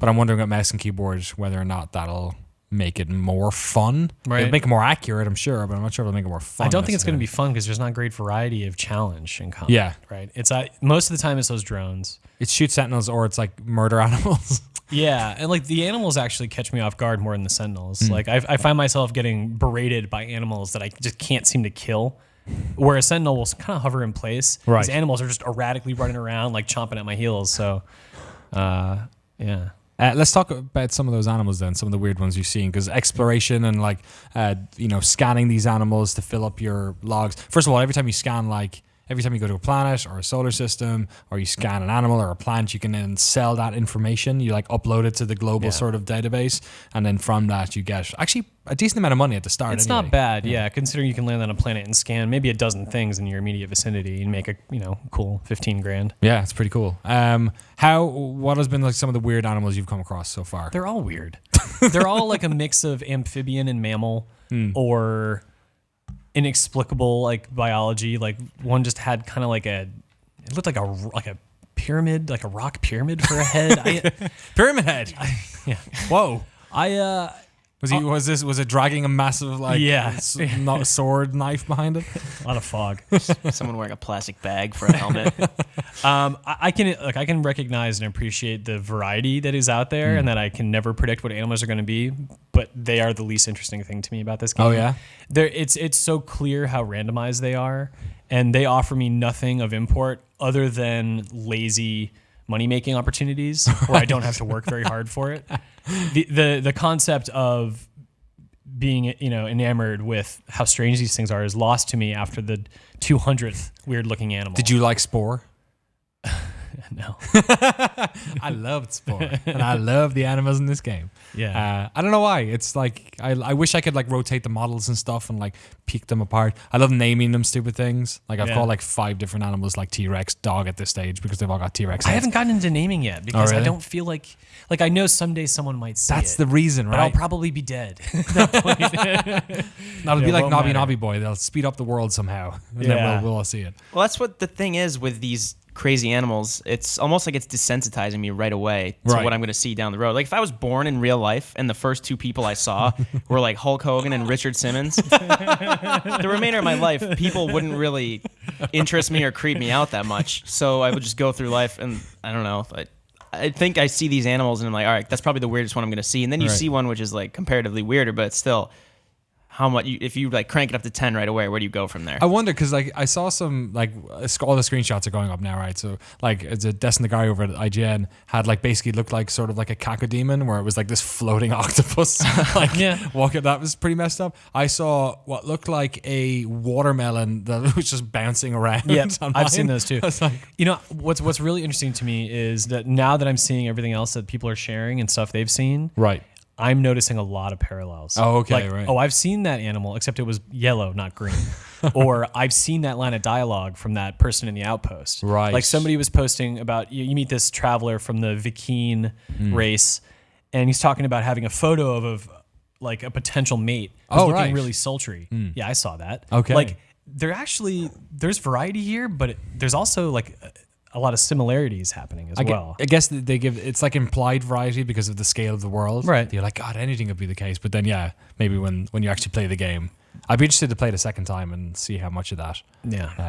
I'm wondering with mouse and keyboard whether or not that'll make it more fun. Right. It'll make it more accurate, I'm sure, but I'm not sure it'll make it more fun. I don't think it's going to be fun because there's not great variety of challenge in combat. Yeah. Right. It's most of the time it's those drones. It's shoot sentinels or it's like murder animals. Yeah, and like the animals actually catch me off guard more than the sentinels. Like I find myself getting berated by animals that I just can't seem to kill. Where a sentinel will kind of hover in place. Right. These animals are just erratically running around, like chomping at my heels. So, yeah. Let's talk about some of those animals then, some of the weird ones you've seen, because exploration and like, scanning these animals to fill up your logs. First of all, every time you go to a planet or a solar system or you scan an animal or a plant, you can then sell that information. You like upload it to the global sort of database. And then from that you get actually a decent amount of money at the start. It's anyway. not bad, yeah. Considering you can land on a planet and scan maybe a dozen things in your immediate vicinity and make a cool 15 grand. Yeah, it's pretty cool. What has been like some of the weird animals you've come across so far? They're all weird. They're all like a mix of amphibian and mammal or inexplicable like biology. Like one just had kind of it looked like a pyramid, like a rock pyramid for a head. Pyramid head. Yeah. Whoa. Was it dragging a massive not sword knife behind it? a lot of fog. Someone wearing a plastic bag for a helmet. I can recognize and appreciate the variety that is out there, and that I can never predict what animals are going to be, but they are the least interesting thing to me about this game. Oh yeah, it's so clear how randomized they are, and they offer me nothing of import other than lazy money making opportunities where I don't have to work very hard for it. The concept of being, enamored with how strange these things are is lost to me after the 200th weird looking animal. Did you like Spore? No. I loved Spore, and I love the animals in this game. Yeah. I don't know why. It's like I wish I could like rotate the models and stuff and like pick them apart. I love naming them stupid things. Like I've called like 5 different animals like T-Rex, dog at this stage because they've all got T-Rex I heads. haven't gotten into naming yet because really? I don't feel like I know someday someone might see That's it. the reason, right? But I'll probably be dead. That'll be like won't Nobby matter. Nobby Boy. They'll speed up the world somehow, and then we'll all see it. Well, that's what the thing is with these crazy animals. It's almost like it's desensitizing me right away to Right. what I'm going to see down the road. Like if I was born in real life and the first 2 people I saw were like Hulk Hogan and Richard Simmons, the remainder of my life, people wouldn't really interest me or creep me out that much. So I would just go through life and I don't know. I think I see these animals and I'm like, all right, that's probably the weirdest one I'm going to see. And then you see one which is like comparatively weirder, but it's still how much if you like crank it up to 10 right away, where do you go from there? I wonder because like I saw some like all the screenshots are going up now, right? So like it's a Destin, the guy over at IGN had like basically looked like sort of like a cacodemon where it was like this floating octopus like walking. That was pretty messed up. I saw what looked like a watermelon that was just bouncing around. Yeah, online. I've seen those too. I was like, What's really interesting to me is that now that I'm seeing everything else that people are sharing and stuff they've seen, right. I'm noticing a lot of parallels. Oh, okay, like, right. Oh, I've seen that animal, except it was yellow, not green. Or I've seen that line of dialogue from that person in the outpost. Right. Like somebody was posting about, you meet this traveler from the Vikine race, and he's talking about having a photo of like a potential mate who's looking right. really sultry. Yeah, I saw that. Okay. Like there's variety here, but there's also like a lot of similarities happening as well. I guess they give it's like implied variety because of the scale of the world. Right. You're like, God, anything could be the case. But then, maybe when you actually play the game, I'd be interested to play it a second time and see how much of that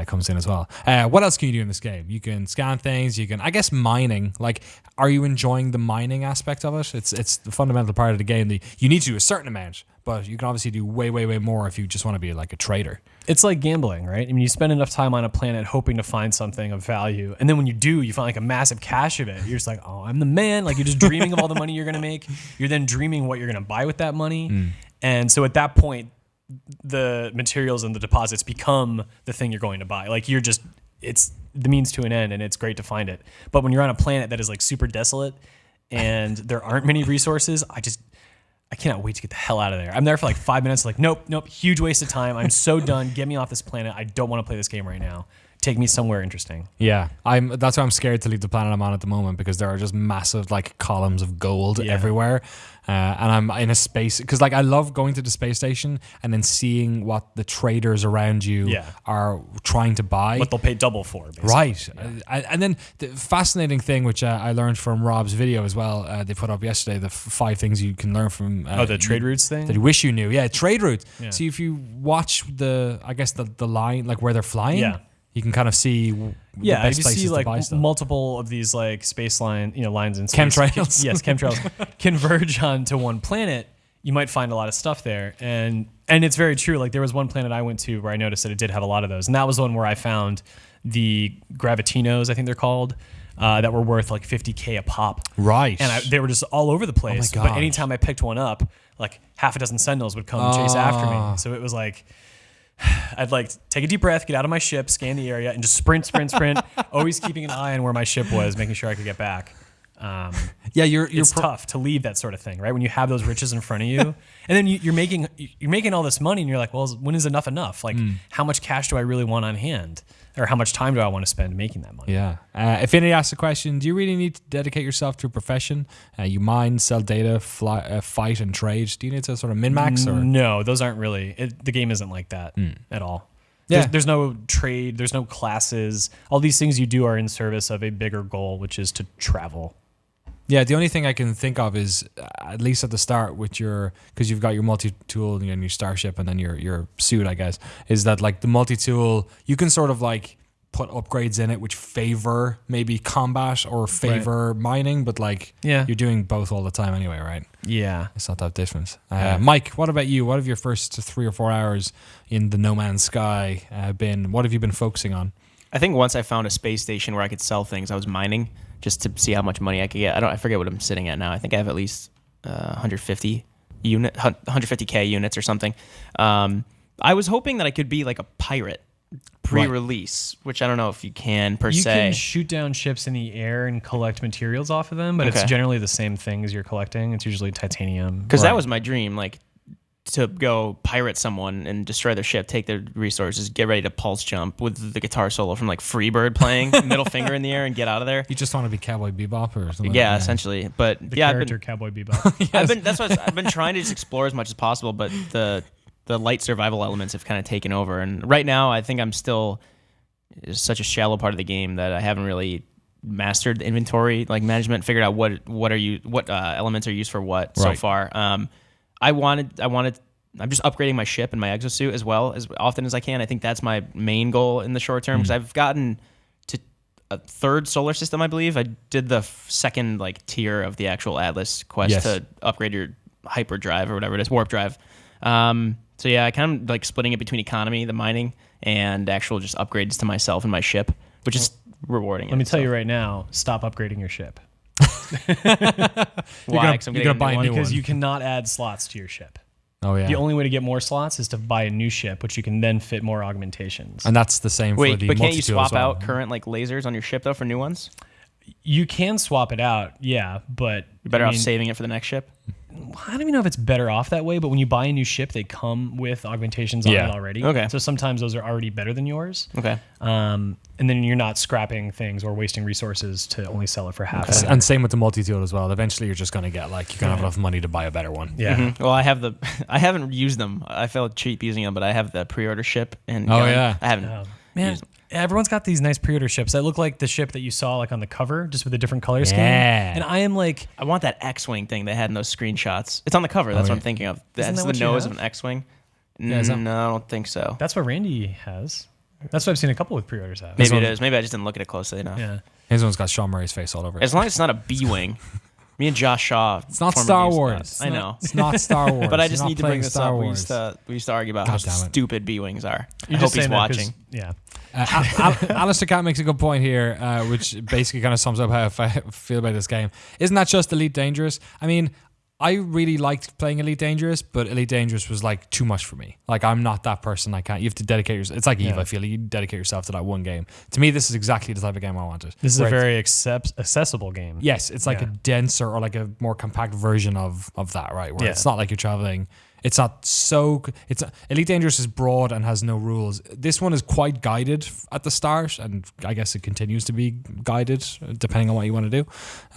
comes in as well. What else can you do in this game? You can scan things. You can, I guess, mining. Like, are you enjoying the mining aspect of it? It's the fundamental part of the game. You need to do a certain amount, but you can obviously do way, way, way more if you just want to be like a trader. It's like gambling, right? I mean, you spend enough time on a planet hoping to find something of value, and then when you do, you find like a massive cache of it. You're just like, oh, I'm the man. Like you're just dreaming of all the money you're gonna make. You're then dreaming what you're gonna buy with that money, and so at that point, the materials and the deposits become the thing you're going to buy. Like it's the means to an end, and it's great to find it. But when you're on a planet that is like super desolate, and there aren't many resources, I cannot wait to get the hell out of there. I'm there for like 5 minutes, like, nope, huge waste of time. I'm so done. Get me off this planet. I don't want to play this game right now. Take me somewhere interesting. Yeah, that's why I'm scared to leave the planet I'm on at the moment because there are just massive like columns of gold everywhere, and I'm in a space because like I love going to the space station and then seeing what the traders around you are trying to buy, What they'll pay double for, basically. right? And then the fascinating thing, which I learned from Rob's video as well, they put up yesterday, the 5 things you can learn from the trade routes thing that you wish you knew. Yeah, trade routes. Yeah. See if you watch the line like where they're flying. Yeah. You can kind of see the Yeah, best if you places see like to buy stuff. multiple of these like space lines in space, Chemtrails. yes, chemtrails converge onto one planet, you might find a lot of stuff there, and it's very true. Like there was one planet I went to where I noticed that it did have a lot of those, and that was the one where I found the gravitinos, I think they're called, that were worth like $50K a pop. Right. And they were just all over the place. Oh my But gosh. anytime I picked one up, like half a dozen sentinels would come and chase after me. So it was like, I'd like take a deep breath, get out of my ship, scan the area, and just sprint, always keeping an eye on where my ship was, making sure I could get back. Yeah, It's tough to leave that sort of thing, right? When you have those riches in front of you, and then you're making all this money, and you're like, well, when is enough? Like, how much cash do I really want on hand, or how much time do I want to spend making that money? Yeah. Affinity asks the question: do you really need to dedicate yourself to a profession? You mine, sell data, fight, and trade. Do you need to sort of min-max? Or? No, those aren't really. The game isn't like that at all. Yeah. There's no trade. There's no classes. All these things you do are in service of a bigger goal, which is to travel. Yeah, the only thing I can think of is, at least at the start with because you've got your multi-tool and your starship and then your suit, I guess, is that like the multi-tool, you can sort of like put upgrades in it which favor maybe combat or favor mining, but like you're doing both all the time anyway, right? Yeah. It's not that different. Mike, what about you? What have your first 3 or 4 hours in the No Man's Sky been? What have you been focusing on? I think once I found a space station where I could sell things, I was mining just to see how much money I could get. I forget what I'm sitting at now. I think I have at least 150k units or something. I was hoping that I could be like a pirate pre-release, which I don't know if you can per se. You can shoot down ships in the air and collect materials off of them, but it's generally the same things you're collecting. It's usually titanium. Because that was my dream, like to go pirate someone and destroy their ship, take their resources, get ready to pulse jump with the guitar solo from like Freebird playing, middle finger in the air, and get out of there. You just want to be Cowboy Bebop or something? Yeah, essentially. But the character Cowboy Bebop. That's what I've been trying to just explore as much as possible, but the light survival elements have kind of taken over. And right now, I think I'm still such a shallow part of the game that I haven't really mastered the inventory like management, figured out what elements are used for what so far. I'm just upgrading my ship and my exosuit as well as often as I can. I think that's my main goal in the short term because I've gotten to a third solar system, I believe. I did the second like tier of the actual Atlas quest to upgrade your hyperdrive or whatever it is, warp drive. So yeah, I kind of like splitting it between economy, the mining, and actual just upgrades to myself and my ship, which is rewarding. Let me tell you right now, stop upgrading your ship. Why? You're gonna buy a new because one. you cannot add slots to your ship. Oh yeah. The only way to get more slots is to buy a new ship, which you can then fit more augmentations. And that's the same for the but can't you multi-tool as swap well. out current like lasers on your ship though for new ones? You can swap it out, yeah, but You're better off saving it for the next ship. I don't even know if it's better off that way, but when you buy a new ship, they come with augmentations on it already. Okay. So sometimes those are already better than yours. Okay. And then you're not scrapping things or wasting resources to only sell it for half. Okay. And same with the multi-tool as well. Eventually, you're just going to get like you're going to have enough money to buy a better one. Yeah. Mm-hmm. Well, I haven't used them. I felt cheap using them, but I have the pre-order ship and yeah. I haven't Man, used them. everyone's got these nice pre-order ships that look like the ship that you saw like on the cover, just with a different color scheme. Yeah. And I am like, I want that X-wing thing they had in those screenshots. It's on the cover. That's what I'm thinking of. That's that the what you nose have? of an X-wing. Yeah, is that- No, I don't think so. that's what Randy has. That's what I've seen a couple with pre-orders have. Maybe it is. Maybe I just didn't look at it closely enough. Yeah. His one's got Sean Murray's face all over it. As long as it's not a B-wing. Me and Josh Shaw. It's not former Star GameSpot. Wars. I know. It's not Star Wars. But I You're just not need to playing bring this Star up. Wars. We used to argue about God how damn it. stupid B-wings are. I You're hope just he's saying that 'cause- watching. Yeah. Alistair Cat makes a good point here, which basically kind of sums up how I feel about this game. Isn't that just Elite Dangerous? I mean, I really liked playing Elite Dangerous, but Elite Dangerous was like too much for me. Like I'm not that person. I can't. You have to dedicate yourself. It's like Eve. I feel like you dedicate yourself to that one game. To me, this is exactly the type of game I wanted. This is Where a very accessible game. yes, it's like a denser or like a more compact version of that, right? Where it's not like you're traveling. It's not so. It's Elite Dangerous is broad and has no rules. This one is quite guided at the start, and I guess it continues to be guided depending on what you want to do.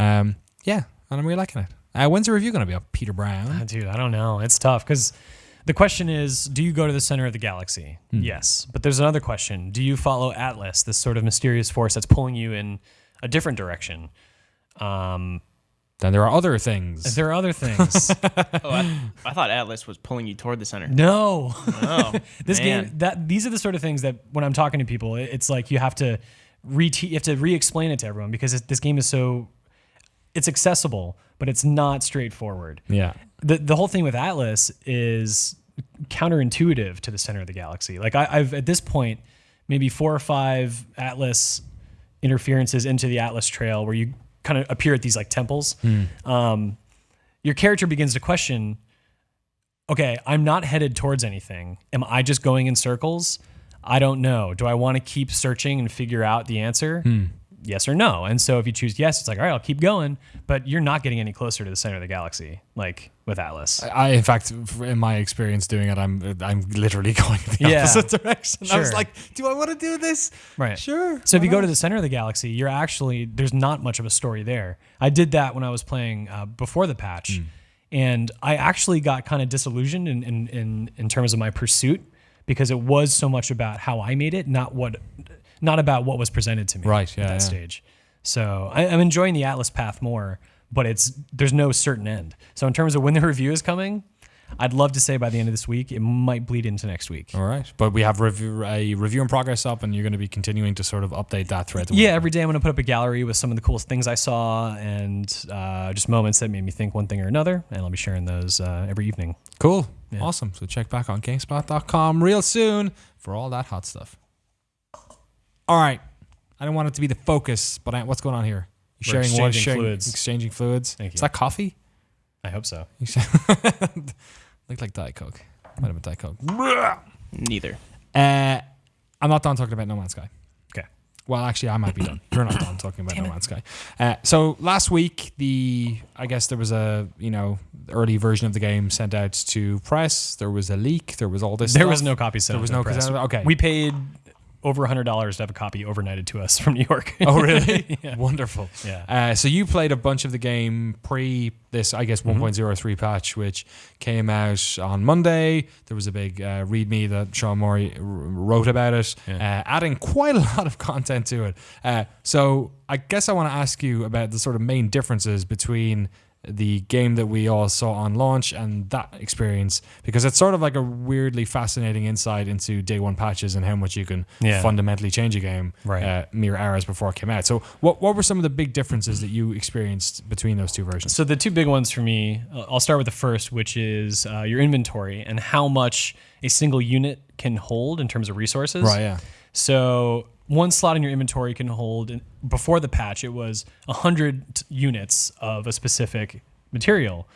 Yeah, and I'm really liking it. When's the review going to be up, Peter Brown? Dude, I don't know. It's tough because the question is, do you go to the center of the galaxy? Yes. But there's another question. Do you follow Atlas, this sort of mysterious force that's pulling you in a different direction? Then there are other things. There are other things. I thought Atlas was pulling you toward the center. No. Oh, This man. game, these are the sort of things that when I'm talking to people, it's like you have to re-explain it to everyone because this game is so, it's accessible, but it's not straightforward. Yeah. The whole thing with Atlas is counterintuitive to the center of the galaxy. Like I've at this point maybe 4 or 5 Atlas interferences into the Atlas Trail where you kind of appear at these like temples. Your character begins to question, okay, I'm not headed towards anything. Am I just going in circles? I don't know. Do I want to keep searching and figure out the answer? Yes or no. And so if you choose yes, it's like, all right, I'll keep going, but you're not getting any closer to the center of the galaxy, like with Atlas. In fact, in my experience doing it, I'm literally going in the opposite direction. I was Sure. like, do I want to do this? Right. Sure. So if you go to the center of the galaxy, there's not much of a story there. I did that when I was playing before the patch, and I actually got kind of disillusioned in terms of my pursuit because it was so much about how I made it, not about what was presented to me Right, yeah, at that yeah. stage. So I'm enjoying the Atlas path more, but there's no certain end. So in terms of when the review is coming, I'd love to say by the end of this week, it might bleed into next week. All right. But we have a review in progress up, and you're going to be continuing to sort of update that throughout the week. Yeah, every day I'm going to put up a gallery with some of the coolest things I saw and just moments that made me think one thing or another, and I'll be sharing those every evening. Cool. Awesome. So check back on GameSpot.com real soon for all that hot stuff. All right. I don't want it to be the focus, but what's going on here? Sharing water, exchanging fluids. exchanging fluids. Thank you. Is that coffee? I hope so. Looked like Diet Coke. Might have been Diet Coke. Neither. I'm not done talking about No Man's Sky. Okay. Well, actually, I might be done. You're not done talking about No Man's Sky. So last week, I guess there was a early version of the game sent out to press. There was a leak. There was all this. There stuff. was no copy sent. There was to no the press. Okay. We paid over $100 to have a copy overnighted to us from New York. Oh, really? Yeah. Wonderful. Yeah. So you played a bunch of the game pre this, I guess, 1.03 patch, which came out on Monday. There was a big README that Sean Murray wrote about it, adding quite a lot of content to it. So I guess I want to ask you about the sort of main differences between the game that we all saw on launch and that experience, because it's sort of like a weirdly fascinating insight into day one patches and how much you can fundamentally change a game mere hours before it came out. So what were some of the big differences that you experienced between those two versions? So the two big ones for me, I'll start with the first, which is your inventory and how much a single unit can hold in terms of resources. Right, yeah. So one slot in your inventory can hold, before the patch, it was 100 units of a specific material.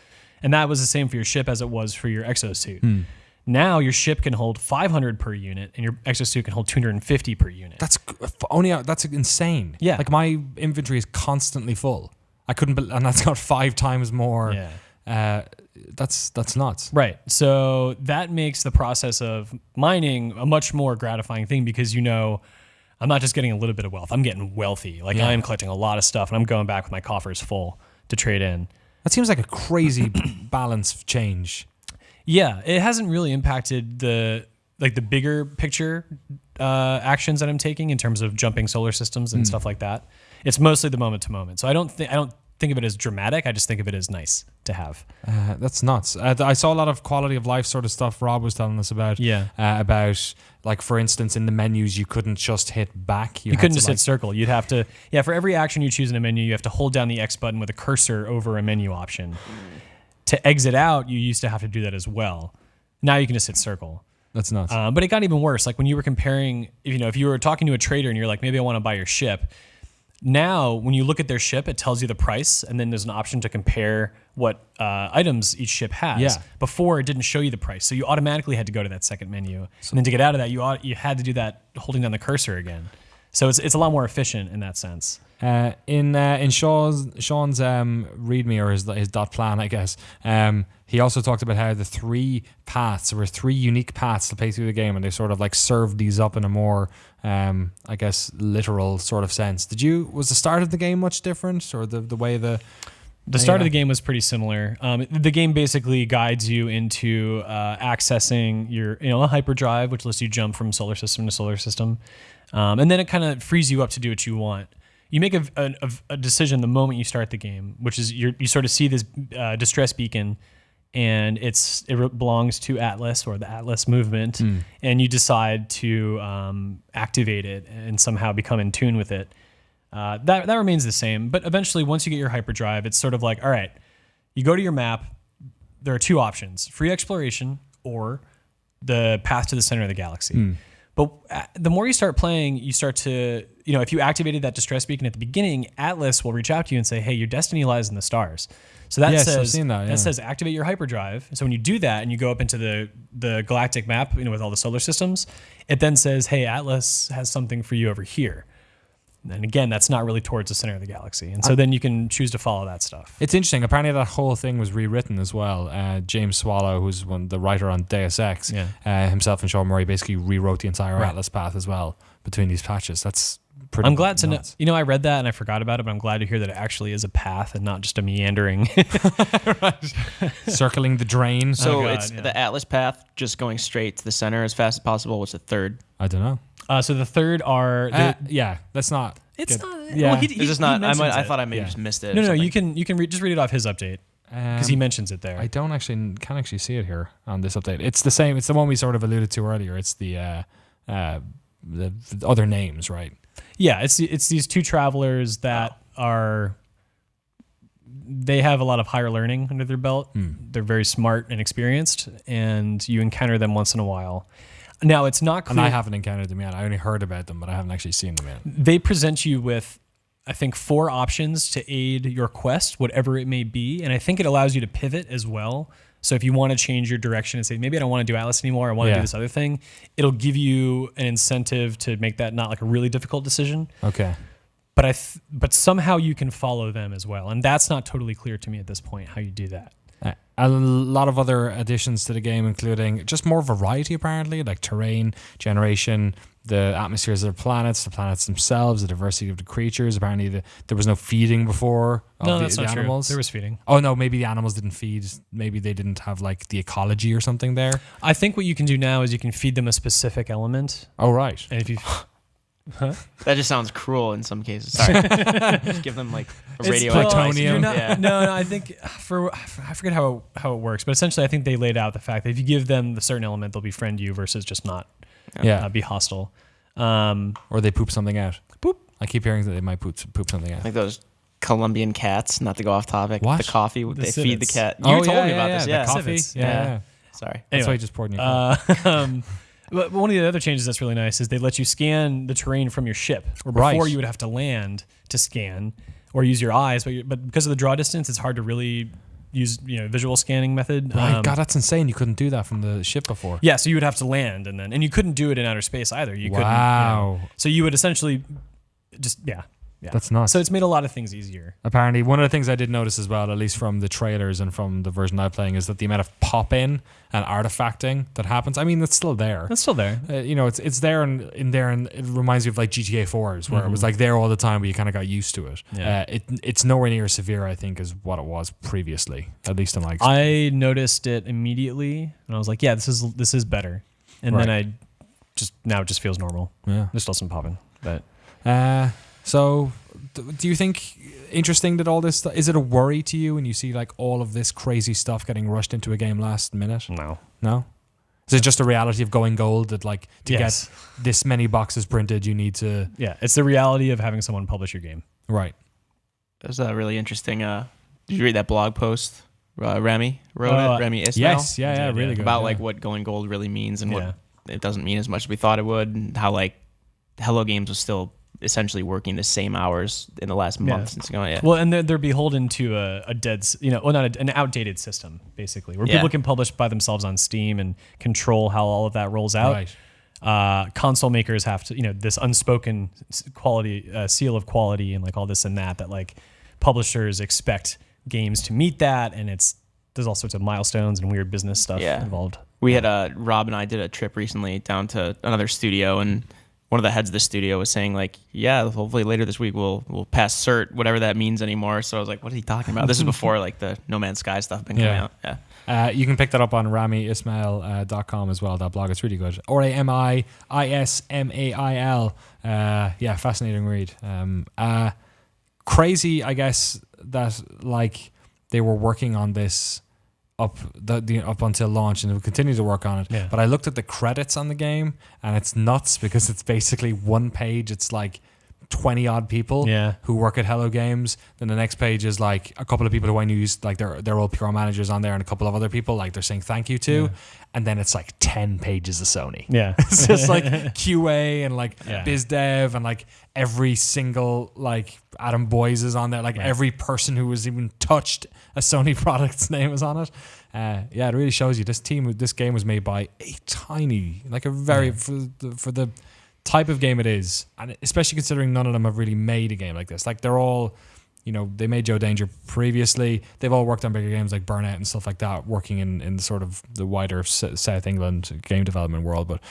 And that was the same for your ship as it was for your exosuit. Now your ship can hold 500 per unit and your exosuit can hold 250 per unit. That's insane. Yeah. Like my inventory is constantly full. I couldn't and that's got 5 times more. Yeah. That's nuts. Right. So that makes the process of mining a much more gratifying thing, because I'm not just getting a little bit of wealth. I'm getting wealthy. Like I am collecting a lot of stuff and I'm going back with my coffers full to trade in. That seems like a crazy balance change. Yeah, it hasn't really impacted the bigger picture actions that I'm taking in terms of jumping solar systems and stuff like that. It's mostly the moment to moment. So I don't think of it as dramatic. I just think of it as nice to have. That's nuts. I saw a lot of quality of life sort of stuff Rob was telling us about. Yeah. About, like, for instance, in the menus, you couldn't just hit back. You couldn't just hit circle. You'd have to, for every action you choose in a menu, you have to hold down the X button with a cursor over a menu option. To exit out, you used to have to do that as well. Now you can just hit circle. That's nuts. But it got even worse. Like when you were comparing, if you were talking to a trader and you're like, maybe I want to buy your ship. Now, when you look at their ship, it tells you the price, and then there's an option to compare what items each ship has. Yeah. Before, it didn't show you the price, so you automatically had to go to that second menu. And then to get out of that, you had to do that holding down the cursor again. So it's a lot more efficient in that sense. In Sean's README, or his dot plan, I guess, he also talked about how the 3 paths, there were 3 unique paths to play through the game, and they sort of like served these up in a more, I guess, literal sort of sense. Was the start of the game much different, or the way the start of the game was pretty similar. The game basically guides you into accessing your a hyperdrive, which lets you jump from solar system to solar system, and then it kind of frees you up to do what you want. You make a decision the moment you start the game, which is you sort of see this distress beacon, and it belongs to Atlas or the Atlas movement, and you decide to activate it and somehow become in tune with it. That remains the same, but eventually, once you get your hyperdrive, it's sort of like, all right, you go to your map. There are 2 options: free exploration or the path to the center of the galaxy. But the more you start playing, you start to, if you activated that distress beacon at the beginning, Atlas will reach out to you and say, hey, your destiny lies in the stars. So that says activate your hyperdrive. So when you do that and you go up into the galactic map, with all the solar systems, it then says, hey, Atlas has something for you over here. And again, that's not really towards the center of the galaxy. And so then you can choose to follow that stuff. It's interesting. Apparently that whole thing was rewritten as well. James Swallow, who's the writer on Deus Ex, himself and Sean Murray basically rewrote the entire Atlas path as well betwing these patches. That's pretty I'm glad nuts. to know. I read that and I forgot about it, but I'm glad to hear that it actually is a path and not just a meandering. Circling the drain. So the Atlas path, just going straight to the center as fast as possible. What's the third? I don't know. So the third are that's not. It's good. not. Yeah. Well, It's just not. I thought I maybe just missed it. No. You can just read it off his update because he mentions it there. I can't actually see it here on this update. It's the same. It's the one we sort of alluded to earlier. It's the other names, right? Yeah, it's these 2 travelers that they have a lot of higher learning under their belt. They're very smart and experienced, and you encounter them once in a while. Now, it's not clear. And I haven't encountered them yet. I only heard about them, but I haven't actually seen them yet. They present you with I think 4 options to aid your quest, whatever it may be. And I think it allows you to pivot as well. So if you want to change your direction and say, maybe I don't want to do Atlas anymore, I want to do this other thing, it'll give you an incentive to make that not like a really difficult decision. Okay. But somehow you can follow them as well. And that's not totally clear to me at this point, how you do that. A lot of other additions to the game, including just more variety, apparently, like terrain, generation, the atmospheres of the planets themselves, the diversity of the creatures. Apparently, there was no feeding before of that's the not animals. True. There was feeding. Oh, no, maybe the animals didn't feed. Maybe they didn't have like the ecology or something there. I think what you can do now is you can feed them a specific element. Oh, right. And if you... That just sounds cruel in some cases. Sorry. Just give them like a radioactive plutonium. No, I think I forget how it works, but essentially I think they laid out the fact that if you give them the certain element, they'll befriend you versus just not be hostile. Or they poop something out. Poop. I keep hearing that they might poop something out. Like those Colombian cats, not to go off topic. What? The coffee, they feed the cat. You told me about this. The Yeah. coffee. Yeah. Sorry. That's why I just poured in your coffee. But one of the other changes that's really nice is they let you scan the terrain from your ship. Or before you would have to land to scan or use your eyes, but because of the draw distance, it's hard to really use visual scanning method. Right. God, that's insane. You couldn't do that from the ship before. Yeah, so you would have to land and you couldn't do it in outer space either. You couldn't. So you would essentially just That's nuts. So it's made a lot of things easier. Apparently, one of the things I did notice as well, at least from the trailers and from the version I'm playing, is that the amount of pop-in and artifacting that happens. I mean, it's still there. It's still there. It's there and in there, and it reminds me of like GTA 4s, where it was like there all the time, but you kind of got used to it. Yeah. It's nowhere near as severe, I think, as what it was previously, at least in my I experience. noticed it immediately, and I was like, "Yeah, this is better." And then it just feels normal. Yeah, there's still some popping, but. So, do you think interesting that all this is it a worry to you when you see like all of this crazy stuff getting rushed into a game last minute? No. Is it just a reality of going gold that like to get this many boxes printed you need to? Yeah, it's the reality of having someone publish your game. Right. That was really interesting. Did you read that blog post? Remy wrote it. Remy Ismail. Yes. Yeah. Really good. About like what going gold really means and what it doesn't mean as much as we thought it would, and how like Hello Games was still essentially working the same hours in the last month since going. Yeah. Well, and they're beholden to an outdated system basically, where people can publish by themselves on Steam and control how all of that rolls out. Right. Console makers have to, this unspoken quality seal of quality and like all this and that like publishers expect games to meet that, and there's all sorts of milestones and weird business stuff involved. We had Rob and I did a trip recently down to another studio, and one of the heads of the studio was saying like, hopefully later this week we'll pass cert, whatever that means anymore. So I was like, what are you talking about? This is before like the No Man's Sky stuff been coming out. Yeah. You can pick that up on RamiIsmail.com as well. That blog, it's really good. RamiIsmail. Fascinating read. Crazy, I guess, that like they were working on this up until launch, and they will continue to work on it. Yeah. But I looked at the credits on the game, and it's nuts because it's basically one page. It's like 20 odd people who work at Hello Games. Then the next page is like a couple of people who I knew, like they're all PR managers on there, and a couple of other people like they're saying thank you to. And then it's like 10 pages of Sony. Yeah. It's just like QA and like biz dev, and like every single like Adam Boyes is on there. Like every person who was even touched a Sony product's name is on it. It really shows you this game was made by a tiny, like a very, for the type of game it is, and especially considering none of them have really made a game like this. Like they're all, they made Joe Danger previously. They've all worked on bigger games like Burnout and stuff like that, working in sort of the wider South England game development world. But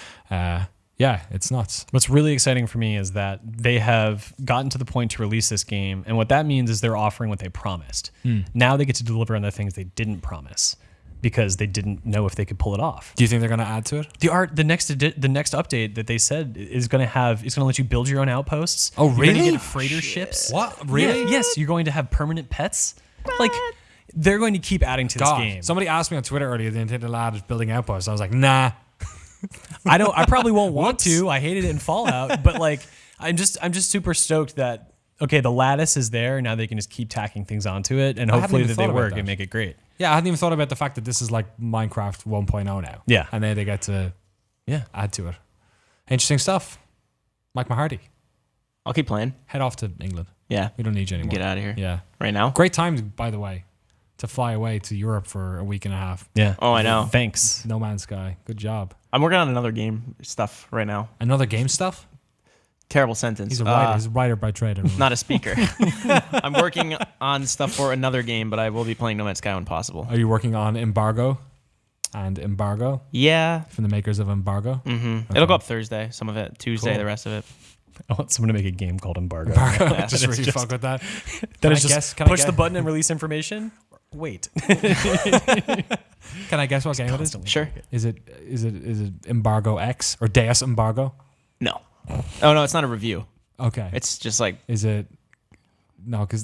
it's nuts. What's really exciting for me is that they have gotten to the point to release this game, and what that means is they're offering what they promised. Now they get to deliver on the things they didn't promise, because they didn't know if they could pull it off. Do you think they're going to add to it? The next update that they said is going to let you build your own outposts. Oh, really? You're going to get freighter ships. What? Really? Yeah, yes, you're going to have permanent pets. Like, they're going to keep adding to this game. Somebody asked me on Twitter earlier, the Nintendo lad is building outposts. I was like, nah. I probably won't want to. I hated it in Fallout, but like, I'm just super stoked that the lattice is there. Now they can just keep tacking things onto it, and hopefully that they work and make it great. Yeah, I hadn't even thought about the fact that this is like Minecraft 1.0 now. Yeah. And then they get to add to it. Interesting stuff. Mike Mahardy. I'll keep playing. Head off to England. Yeah. We don't need you anymore. Get out of here. Yeah. Right now? Great time, by the way, to fly away to Europe for a week and a half. Yeah. Oh, I know. Thanks. No Man's Sky. Good job. I'm working on another game stuff right now. Another game stuff? Terrible sentence. He's a writer. He's a writer by trade. Everyone. Not a speaker. I'm working on stuff for another game, but I will be playing No Man's Sky when possible. Are you working on Embargo and Embargo Yeah. from the makers of Embargo? Mm-hmm. Okay. It'll go up Thursday, some of it. Tuesday, Cool. the rest of it. I want someone to make a game called Embargo. Embargo. Yeah, just it's really just- fuck with that. That Can is I just guess? Can I push the guess? button and release information. Wait. Can I guess what game it is? Constantly. Sure. Is it Embargo X or Deus Embargo? No. Oh, no, it's not a review. Okay. It's just like, Is it? No, because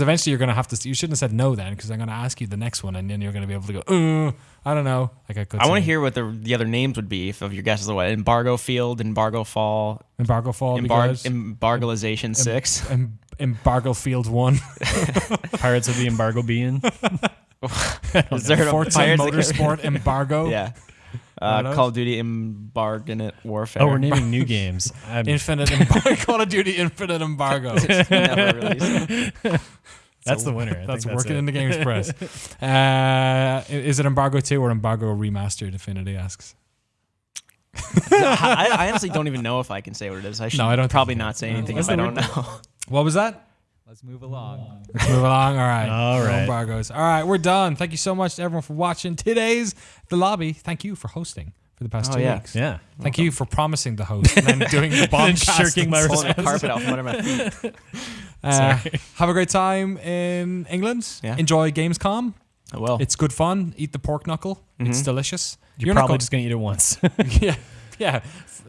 eventually you're gonna have to. You shouldn't have said no then, because I'm gonna ask you the next one, and then you're gonna be able to go. I don't know. Like I could. I want to say hear what the other names would be if of your guesses. What? Embargo Field, Embargo Fall, Embargo Fall. because Embargalization 6. Embargo Field 1. Pirates of the Embargo Bean. Is there a Forza Pirates of the Motorsport Embargo. Yeah. One of those? Call of Duty Embargonet Warfare. Oh, we're naming new games. Infinite Embargo. Call of Duty Infinite Embargo. Never released. That's the winner. I That's think working it. in the Games Press. Is it Embargo 2 or Embargo Remastered? Infinity asks. I honestly don't even know if I can say what it is. I should I don't probably think you not say can. anything What's if I the don't know. What was that? Let's move along. Let's move along. All right. All No right. embargoes. All right. We're done. Thank you so much to everyone for watching today's The Lobby. Thank you for hosting for the past 2 yeah. weeks. Yeah. Thank you for promising the host and then doing the bomb shirking my Pulling the carpet out from under my feet. Have a great time in England. Yeah. Enjoy Gamescom. Oh, well. It's good fun. Eat the pork knuckle. It's Mhm. delicious. You're not probably going- just going to eat it once. yeah. Yeah.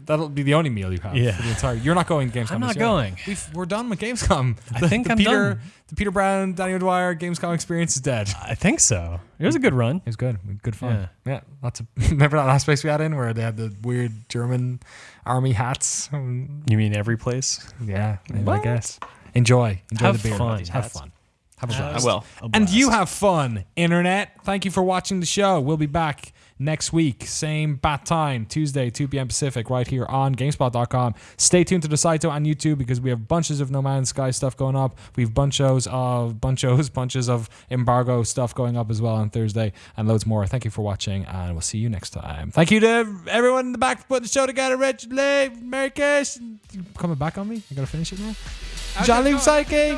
That'll be the only meal you have. Yeah. For the entire. You're not going Gamescom. I'm not this year. going. We're done with Gamescom. I think I'm done. The Peter Brown, Danny O'Dwyer Gamescom experience is dead. I think so. It was a good run. It was good. Good fun. Yeah. Lots of. Remember that last place we had in where they had the weird German army hats? You mean every place? Yeah. I What? guess. Enjoy Have the beer. fun. Have Hats. fun. Have a Have blast. I will. A And you blast. have fun, Internet. Thank you for watching the show. We'll be back next week, same bat time, Tuesday, 2 p.m. Pacific, right here on GameSpot.com. Stay tuned to the site on YouTube because we have bunches of No Man's Sky stuff going up. We have bunches of Embargo stuff going up as well on Thursday, and loads more. Thank you for watching, and we'll see you next time. Thank you to everyone in the back for putting the show together. Rich, Lee, Merry Christmas. You coming back on me? I gotta finish it now. John Luke Psyche.